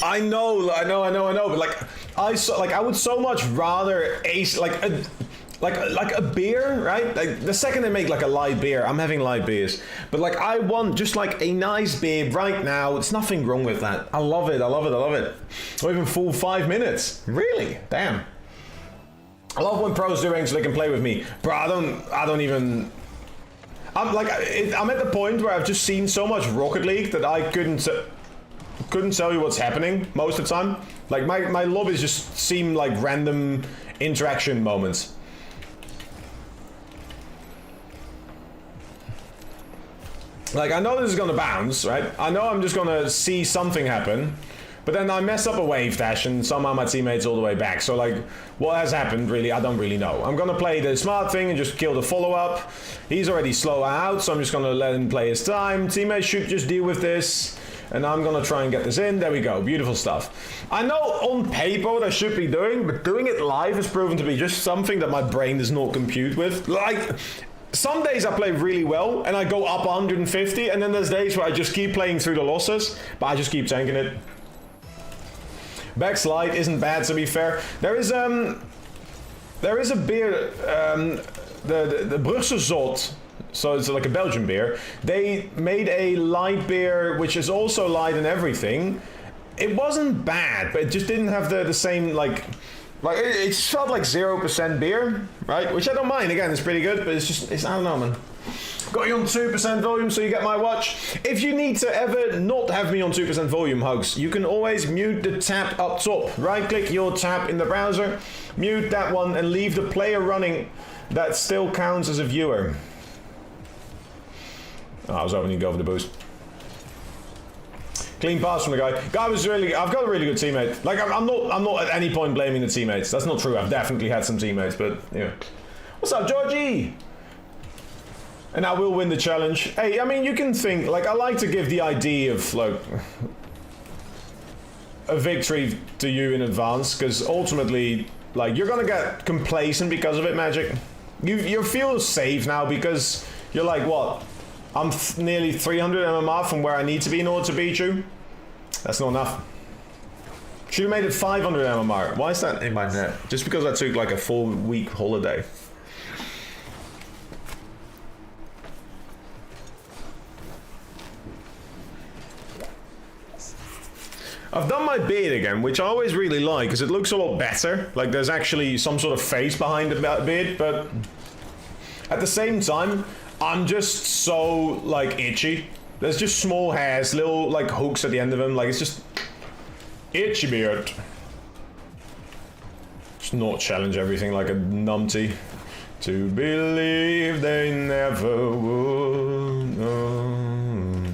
I know, but like I would so much rather ace like a beer, right? Like the second they make like a light beer, I'm having light beers. But like I want just like a nice beer right now. It's nothing wrong with that. I love it. Or even full 5 minutes. Really? Damn. I love when pros do rank so they can play with me. Bro, I don't even. I'm at the point where I've just seen so much Rocket League that I couldn't tell you what's happening most of the time. Like my lobbies just seem like random interaction moments. Like I know this is gonna bounce, right? I know I'm just gonna see something happen, but then I mess up a wave dash and somehow my teammate's all the way back. So like, what has happened really, I don't really know. I'm gonna play the smart thing and just kill the follow-up. He's already slow out, so I'm just gonna let him play his time. Teammates should just deal with this. And I'm gonna try and get this in. There we go, beautiful stuff. I know on paper what I should be doing, but doing it live has proven to be just something that my brain does not compute with. Like, some days I play really well and I go up 150, and then there's days where I just keep playing through the losses, but I just keep tanking it. Backslide isn't bad, to be fair. There is a beer, the Brugse Zot. So it's like a Belgian beer. They made a light beer, which is also light and everything. It wasn't bad, but it just didn't have the same, like it felt like 0% beer, right? Which I don't mind. Again, it's pretty good, but it's I don't know, man. Got you on 2% volume, so you get my watch. If you need to ever not have me on 2% volume, Hugs, you can always mute the tab up top. Right-click your tab in the browser, mute that one, and leave the player running. That still counts as a viewer. Oh, I was hoping you'd go for the boost. Clean pass from the guy. Guy was really. I've got a really good teammate. Like I'm not at any point blaming the teammates. That's not true. I've definitely had some teammates, but yeah. What's up, Georgie? And I will win the challenge. Hey, I mean, you can think like I like to give the idea of like a victory to you in advance, because ultimately, like you're gonna get complacent because of it, Magic. You feel safe now because you're like what? I'm nearly 300 MMR from where I need to be in order to beat you. That's not enough. Should have made it 500 MMR. Why is that in my net? Just because I took like a 4-week holiday. I've done my beard again, which I always really like because it looks a lot better. Like there's actually some sort of face behind the beard, but at the same time, I'm just so like itchy. There's just small hairs, little like hooks at the end of them. Like it's just itchy beard. Just not challenge everything like a numpty. To believe they never would know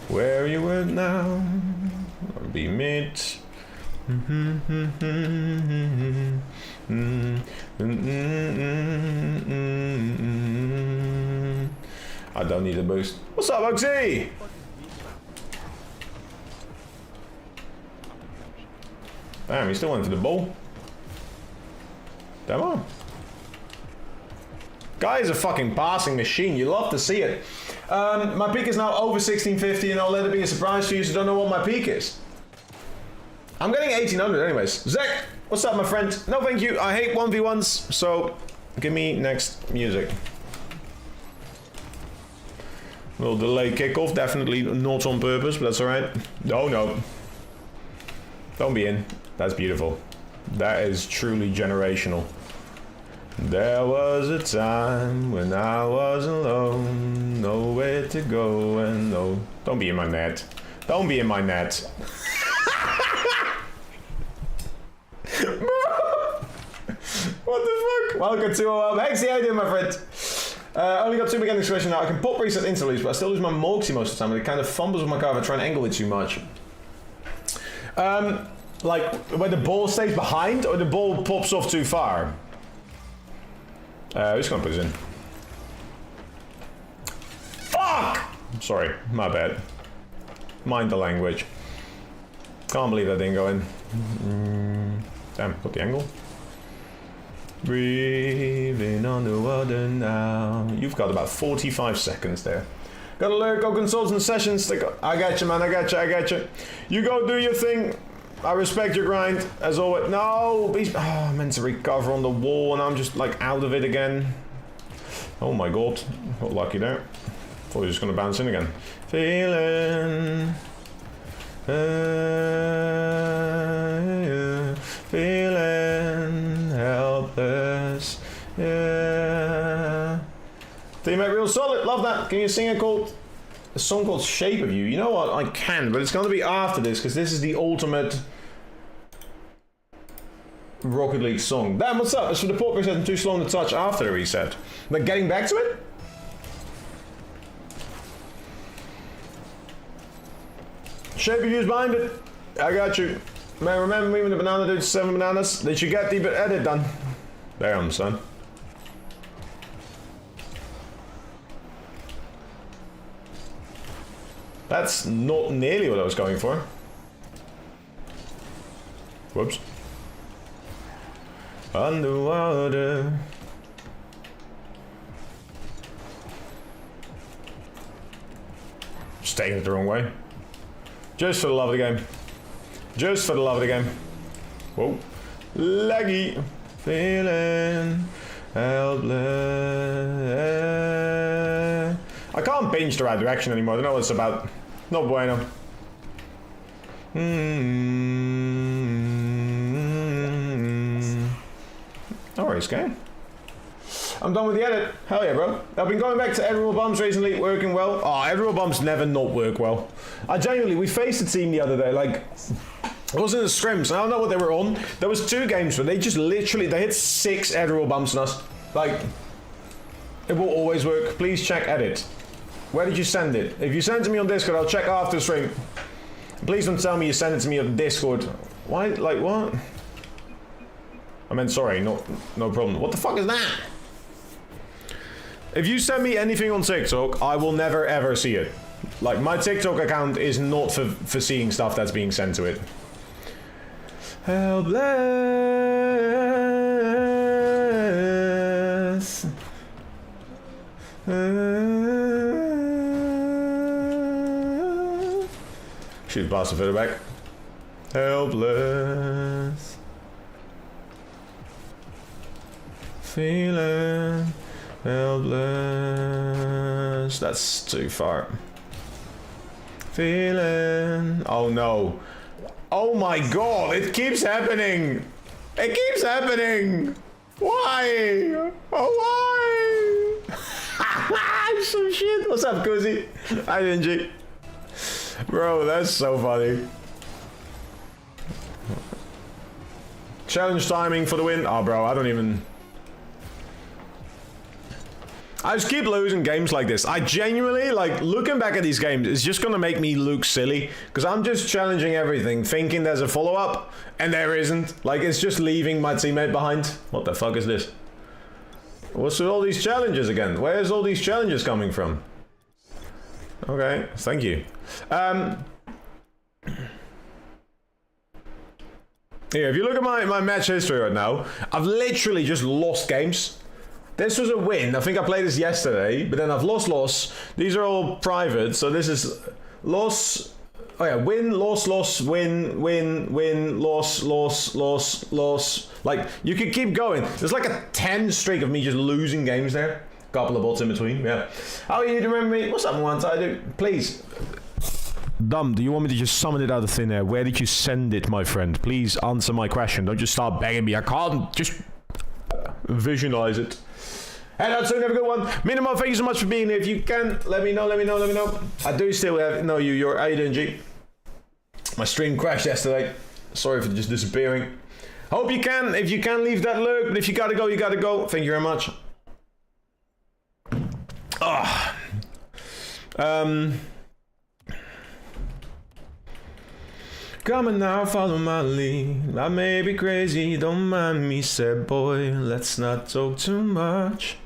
where you were now or be met. I don't need a boost. What's up, Oxy? Damn, he still went for the ball. Damn on. Guy is a fucking passing machine. You love to see it. My peak is now over 1650, and I'll let it be a surprise to you, so don't know what my peak is. I'm getting 1800 anyways. Zach, what's up, my friend? No, thank you. I hate 1v1s, so give me next music. Little delay kickoff, definitely not on purpose, but that's alright. Oh no. Don't be in. That's beautiful. That is truly generational. There was a time when I was alone, nowhere to go and no. Don't be in my net. Don't be in my net. What the fuck? Welcome to Hexy, how you doing, my friend? Only got 2 mechanics question now. I can pop reset instantly, but I still lose my Moxie most of the time, and it kind of fumbles with my car if I try and angle it too much. Like, when the ball stays behind, or the ball pops off too far? Who's gonna put this in? Fuck! Sorry, my bad. Mind the language. Can't believe that didn't go in. Damn, got the angle. Breathing underwater now. You've got about 45 seconds there. Got alert, go consult and sessions. I got you, man, I got you. You go do your thing. I respect your grind, as always. No, he's I meant to recover on the wall and I'm just like out of it again. Oh my god, got lucky there. Thought he was just gonna bounce in again. Feeling helpless, yeah. Teammate real solid, love that. Can you sing a song called Shape of You? You know what, I can, but it's gonna be after this, because this is the ultimate Rocket League song. Damn, what's up? It's for the port reset and too slow on the touch after the reset. Like getting back to it? Shape of You's behind it. I got you. Man, remember me when the banana dude 7 bananas? Did you get the edit done? Damn, son. That's not nearly what I was going for. Whoops. Underwater. Just taking it the wrong way. Just for the love of the game. Just for the love of the game. Whoa. Laggy. Feeling helpless. I can't binge the right direction anymore. I don't know what it's about. No bueno. No worries, game. I'm done with the edit. Hell yeah, bro. I've been going back to Edward Bumps recently, working well. Oh, Edward Bumps never not work well. I genuinely, we faced a team the other day, like, it wasn't the scrims, I don't know what they were on. There was 2 games where they just literally, they hit 6 Edward Bumps on us. Like, it will always work. Please check edit. Where did you send it? If you send it to me on Discord, I'll check after the stream. Please don't tell me you sent it to me on Discord. Why? Like what? I meant sorry. No problem. What the fuck is that? If you send me anything on TikTok, I will never ever see it. Like, my TikTok account is not for seeing stuff that's being sent to it. Helpless. Shoot, blast the further back. Helpless. Feeling helpless. That's too far. Feeling. Oh no. Oh my god, it keeps happening. It keeps happening. Why? Oh, why? Some shit. What's up, Cozy? Hi, Ninja. Bro, that's so funny. Challenge timing for the win. Oh, bro, I don't even... I just keep losing games like this. I genuinely, like, looking back at these games is just gonna make me look silly. Because I'm just challenging everything, thinking there's a follow-up, and there isn't. Like, it's just leaving my teammate behind. What the fuck is this? What's with all these challenges again? Where's all these challenges coming from? Okay, thank you. Here, if you look at my match history right now, I've literally just lost games. This was a win. I think I played this yesterday, but then I've lost. These are all private, so this is loss. Oh yeah, win, loss, win, loss. Like, you could keep going. There's like a 10 streak of me just losing games there. Couple of bots in between, yeah. How are you? Do you remember me? What's up, one I do? Please. Dumb, do you want me to just summon it out of thin air? Where did you send it, my friend? Please answer my question. Don't just start begging me. I can't just visualize it. And that's have a good one. Minimal, thank you so much for being here. If you can, let me know. I do still know you. You're Aiden G. My stream crashed yesterday. Sorry for just disappearing. Hope you can. If you can, leave that lurk. But if you gotta go, you gotta go. Thank you very much. Come on now, follow my lead. I may be crazy, don't mind me, said boy. Let's not talk too much.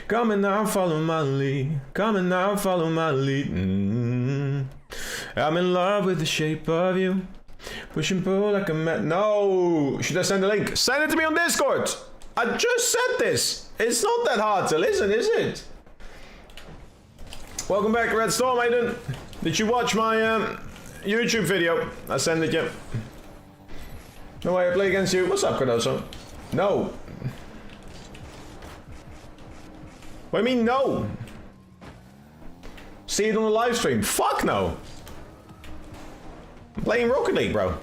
Come on now, follow my lead. Come on now, follow my lead. I'm in love with the shape of you. Push and pull like a man. No! Should I send a link? Send it to me on Discord! I just said this! It's not that hard to listen, is it? Welcome back, Red Storm, Aiden. Did you watch my YouTube video? I sent it you. No way I play against you. What's up, Cardoso? No. What do you mean no? See it on the live stream? Fuck no. I'm playing Rocket League, bro.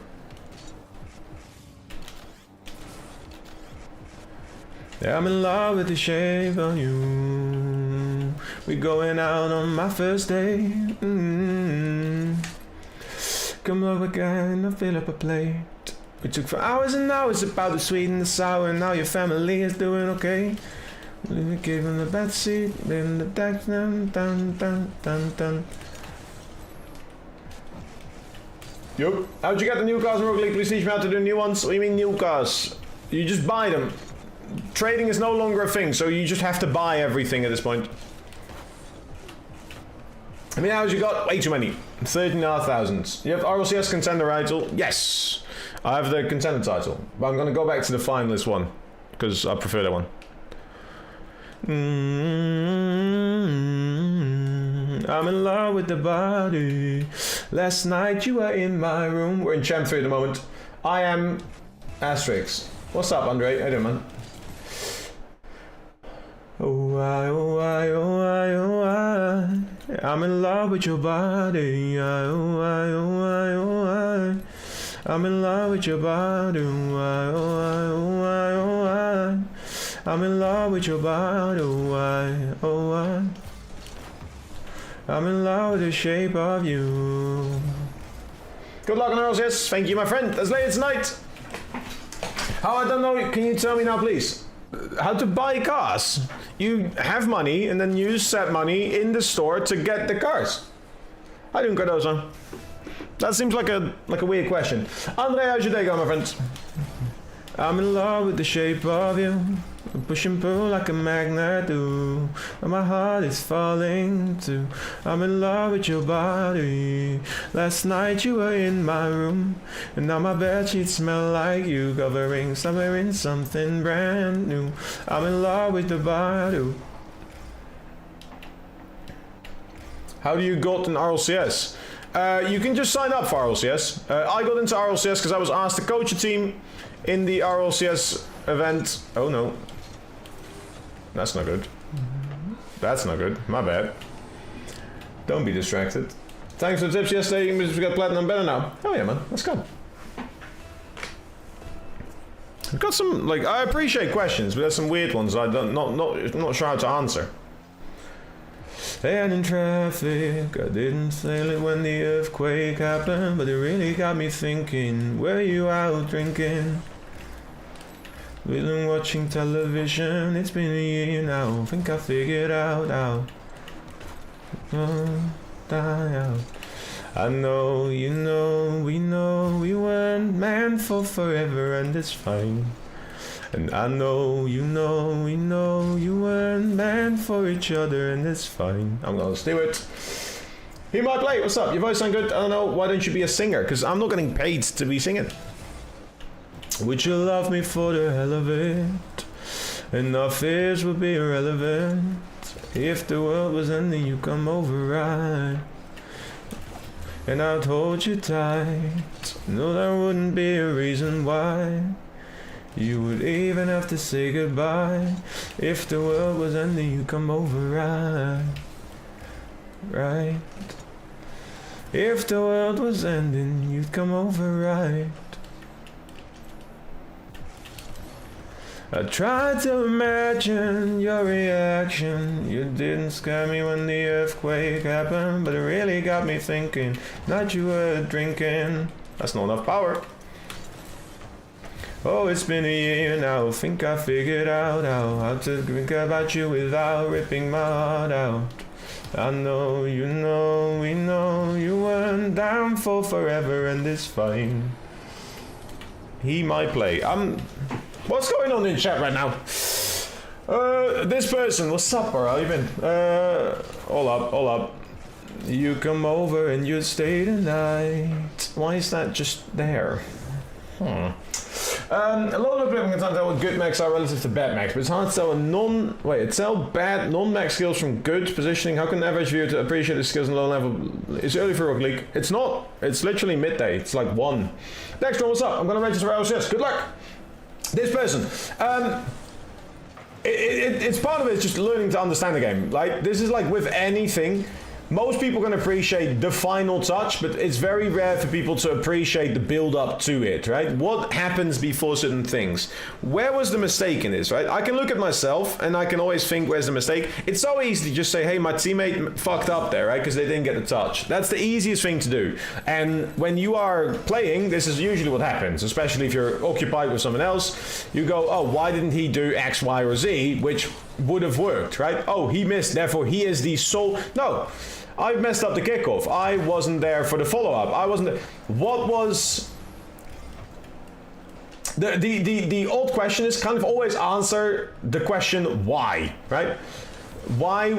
Yeah, I'm in love with the shape of you. We going out on my first day. Come over again, I'll fill up a plate. We took for hours and hours about the sweet and the sour, and now your family is doing okay. We gave him the bad seat, in the deck, dun. Yup. How'd you get the new cars in Rocket League? Please teach me how to do new ones. What do you mean new cars? You just buy them. Trading is no longer a thing, so you just have to buy everything at this point. How many hours you got? Way too many. 13,500. You have RLCS contender title? Yes. I have the contender title. But I'm going to go back to the finalist one, because I prefer that one. I'm in love with the body. Last night you were in my room. We're in Champ 3 at the moment. I am Asterix. What's up, Andre? How you doing, man? Oh, I. I'm in love with your body. I'm in love with your body. I'm in love with your body. I'm in love with the shape of you. Good luck on RLCS. Thank you, my friend. As late as tonight. How I don't know, can you tell me now, please? how to buy cars. You have money and then use that money in the store to get the cars. How doing, Cardozo? That seems like a weird question. Andre, how's your day going, my friends? I'm in love with the shape of you. Push and pull like a magnet do. And my heart is falling too. I'm in love with your body. Last night you were in my room, and now my bedsheets smell like you, covering somewhere in something brand new. I'm in love with the body. How do you got an RLCS? You can just sign up for RLCS. I got into RLCS because I was asked to coach a team in the RLCS event. Oh no. That's not good. That's not good. My bad. Don't be distracted. Thanks for the tips yesterday. You got platinum better now. Oh yeah, man. Let's go. I've got some, like, I appreciate questions, but there's some weird ones I don't, not sure how to answer. Staying in traffic, I didn't sail it when the earthquake happened, but it really got me thinking, were you out drinking? We've been watching television, it's been a year now, think I figured out how die out. I know, you know, we weren't meant for forever and it's fine. And I know, you know, we know you weren't meant for each other and it's fine. I'm gonna steal it. He might play, what's up? Your voice sound good? I don't know, why don't you be a singer? Because I'm not getting paid to be singing. Would you love me for the hell of it? And our fears would be irrelevant. If the world was ending, you come over right. And I'd hold you tight. No, there wouldn't be a reason why you would even have to say goodbye. If the world was ending, you come over right. Right. If the world was ending, you'd come over right. I tried to imagine your reaction. You didn't scare me when the earthquake happened, but it really got me thinking that you were drinking. That's not enough power. Oh, it's been a year now, think I figured out how to think about you without ripping my heart out. I know, you know, we know you weren't down for forever and it's fine. He might play. What's going on in chat right now? This person, what's up, bro? How you been? All up. You come over and you stay tonight. Why is that just there? A lot of people can tell what good mechs are relative to bad mechs, but it's hard to tell bad non-mech skills from good positioning. How can the average viewer to appreciate the skills in low level? It's early for Rocket League. It's not. It's literally midday. It's like 1. Next one, what's up? I'm gonna register for RLCS. Good luck. This person. It's part of it is just learning to understand the game. Like, this is like with anything. Most people can appreciate the final touch, but it's very rare for people to appreciate the build up to it, right? What happens before certain things? Where was the mistake in this, right? I can look at myself and I can always think, where's the mistake? It's so easy to just say, hey, my teammate fucked up there, right? Because they didn't get the touch. That's the easiest thing to do. And when you are playing, this is usually what happens, especially if you're occupied with someone else. You go, oh, why didn't he do X, Y, or Z, which would have worked, right? Oh, he missed, therefore he is the sole. No. I messed up the kickoff. I wasn't there for the follow-up. I wasn't there. What was the old question is kind of always answer the question why, right? Why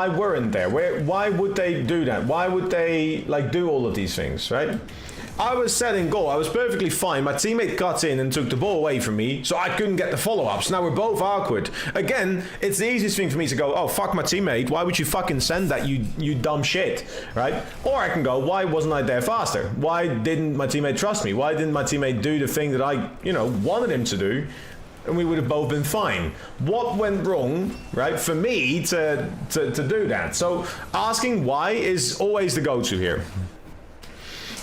weren't there? Why would they do that? Why would they like do all of these things, right? I was setting goal. I was perfectly fine. My teammate cut in and took the ball away from me, so I couldn't get the follow-ups. Now we're both awkward. Again, it's the easiest thing for me to go, oh, fuck my teammate. Why would you fucking send that, you dumb shit, right? Or I can go, why wasn't I there faster? Why didn't my teammate trust me? Why didn't my teammate do the thing that I, wanted him to do? And we would have both been fine. What went wrong, right, for me to do that? So asking why is always the go-to here.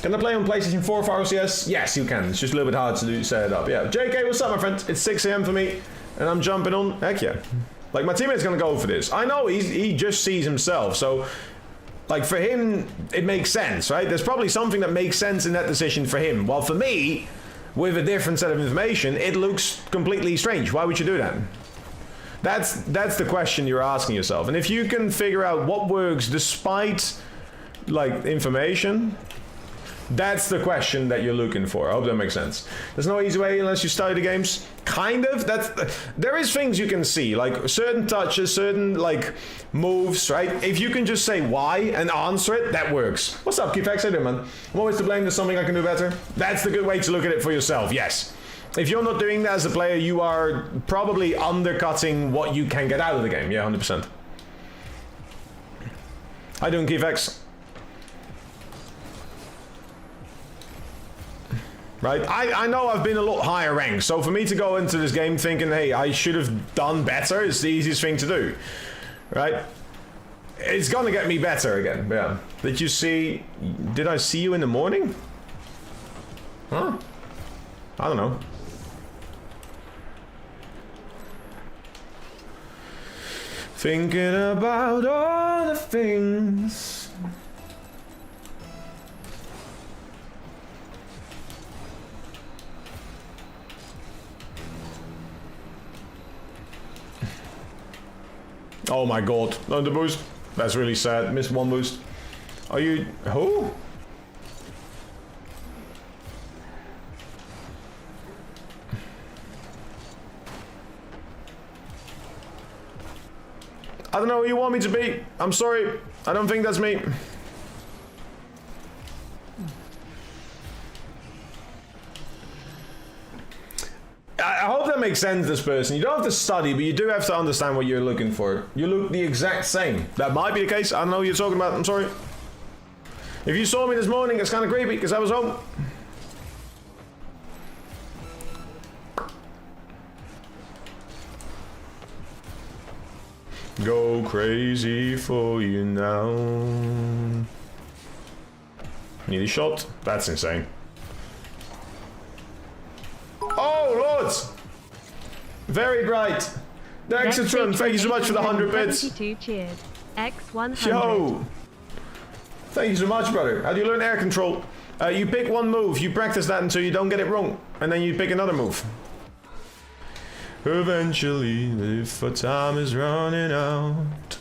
Can I play on PlayStation 4 for RLCS? Yes, you can. It's just a little bit hard to set it up. Yeah. JK, what's up, my friend? It's 6 a.m. for me, and I'm jumping on. Heck yeah. Like, my teammate's going to go for this. I know he just sees himself, so, like, for him, it makes sense, right? There's probably something that makes sense in that decision for him. While for me, with a different set of information, it looks completely strange. Why would you do that? That's the question you're asking yourself. And if you can figure out what works despite like information, that's the question that you're looking for. I hope that makes sense. There's no easy way unless you study the games. Kind of. There is things you can see, like certain touches, certain like moves, right? If you can just say why and answer it, that works. What's up, Keith? How you doing, man? I'm always to blame. There's something I can do better. That's the good way to look at it for yourself. Yes. If you're not doing that as a player, you are probably undercutting what you can get out of the game. Yeah, 100%. How you doing, Keith? Right, I know I've been a lot higher ranked, so for me to go into this game thinking, hey, I should have done better is the easiest thing to do, right? It's gonna get me better again, yeah. Did I see you in the morning? Huh? I don't know. Thinking about all the things. Oh my god, no, the boost. That's really sad. Missed one boost. Are you... who? I don't know who you want me to be. I'm sorry. I don't think that's me. I hope that makes sense, this person. You don't have to study, but you do have to understand what you're looking for. You look the exact same. That might be the case. I don't know what you're talking about. I'm sorry. If you saw me this morning, it's kind of creepy because I was home. Go crazy for you now. Nearly shot. That's insane. Oh, lords! Very bright. The Exatron, thank you so much for the 100 bits. Cheers. X100. Yo! Thank you so much, brother. How do you learn air control? You pick one move, you practice that until you don't get it wrong, and then you pick another move. Eventually, if our time is running out.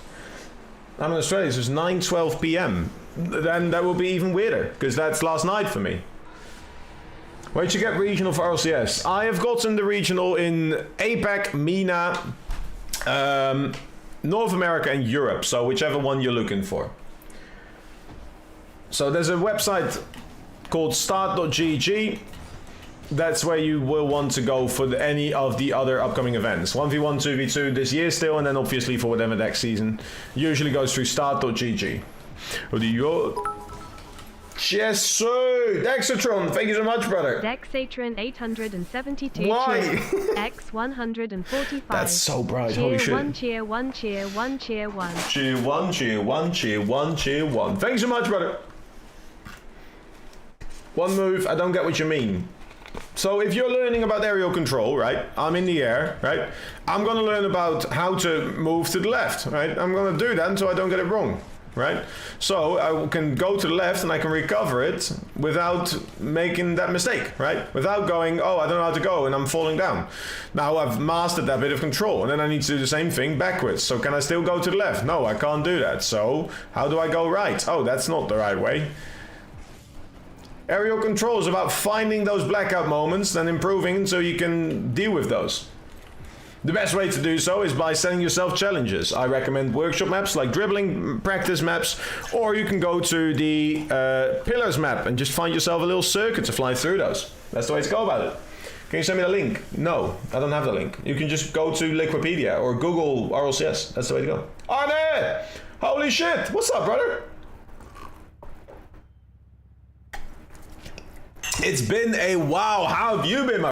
I'm in Australia, so it's 9:12 p.m. Then that will be even weirder, because that's last night for me. Where'd you get regional for RLCS? I have gotten the regional in APAC, MENA, North America and Europe, so whichever one you're looking for. So there's a website called start.gg. That's where you will want to go for any of the other upcoming events. 1v1, 2v2 this year still, and then obviously for whatever next season. Usually goes through start.gg. Yes, sir! Dexatron, thank you so much, brother. Dexatron 872. Why? X145. That's so bright, Cheer holy shit. one, cheer one, cheer one, cheer one. Cheer one, cheer one, cheer one, cheer one. Thank you so much, brother. One move, I don't get what you mean. So if you're learning about aerial control, right? I'm in the air, right? I'm gonna learn about how to move to the left, right? I'm gonna do that until I don't get it wrong. Right? So I can go to the left and I can recover it without making that mistake, right? Without going, oh, I don't know how to go and I'm falling down. Now I've mastered that bit of control and then I need to do the same thing backwards. So can I still go to the left? No, I can't do that. So how do I go right? Oh, that's not the right way. Aerial control is about finding those blackout moments and improving so you can deal with those. The best way to do so is by setting yourself challenges. I recommend workshop maps like dribbling practice maps, or you can go to the pillars map and just find yourself a little circuit to fly through those. That's the way to go about it. Can you send me the link? No, I don't have the link. You can just go to Liquipedia or Google RLCS. That's the way to go. Arne! Holy shit! What's up, brother? It's been a while. How have you been, my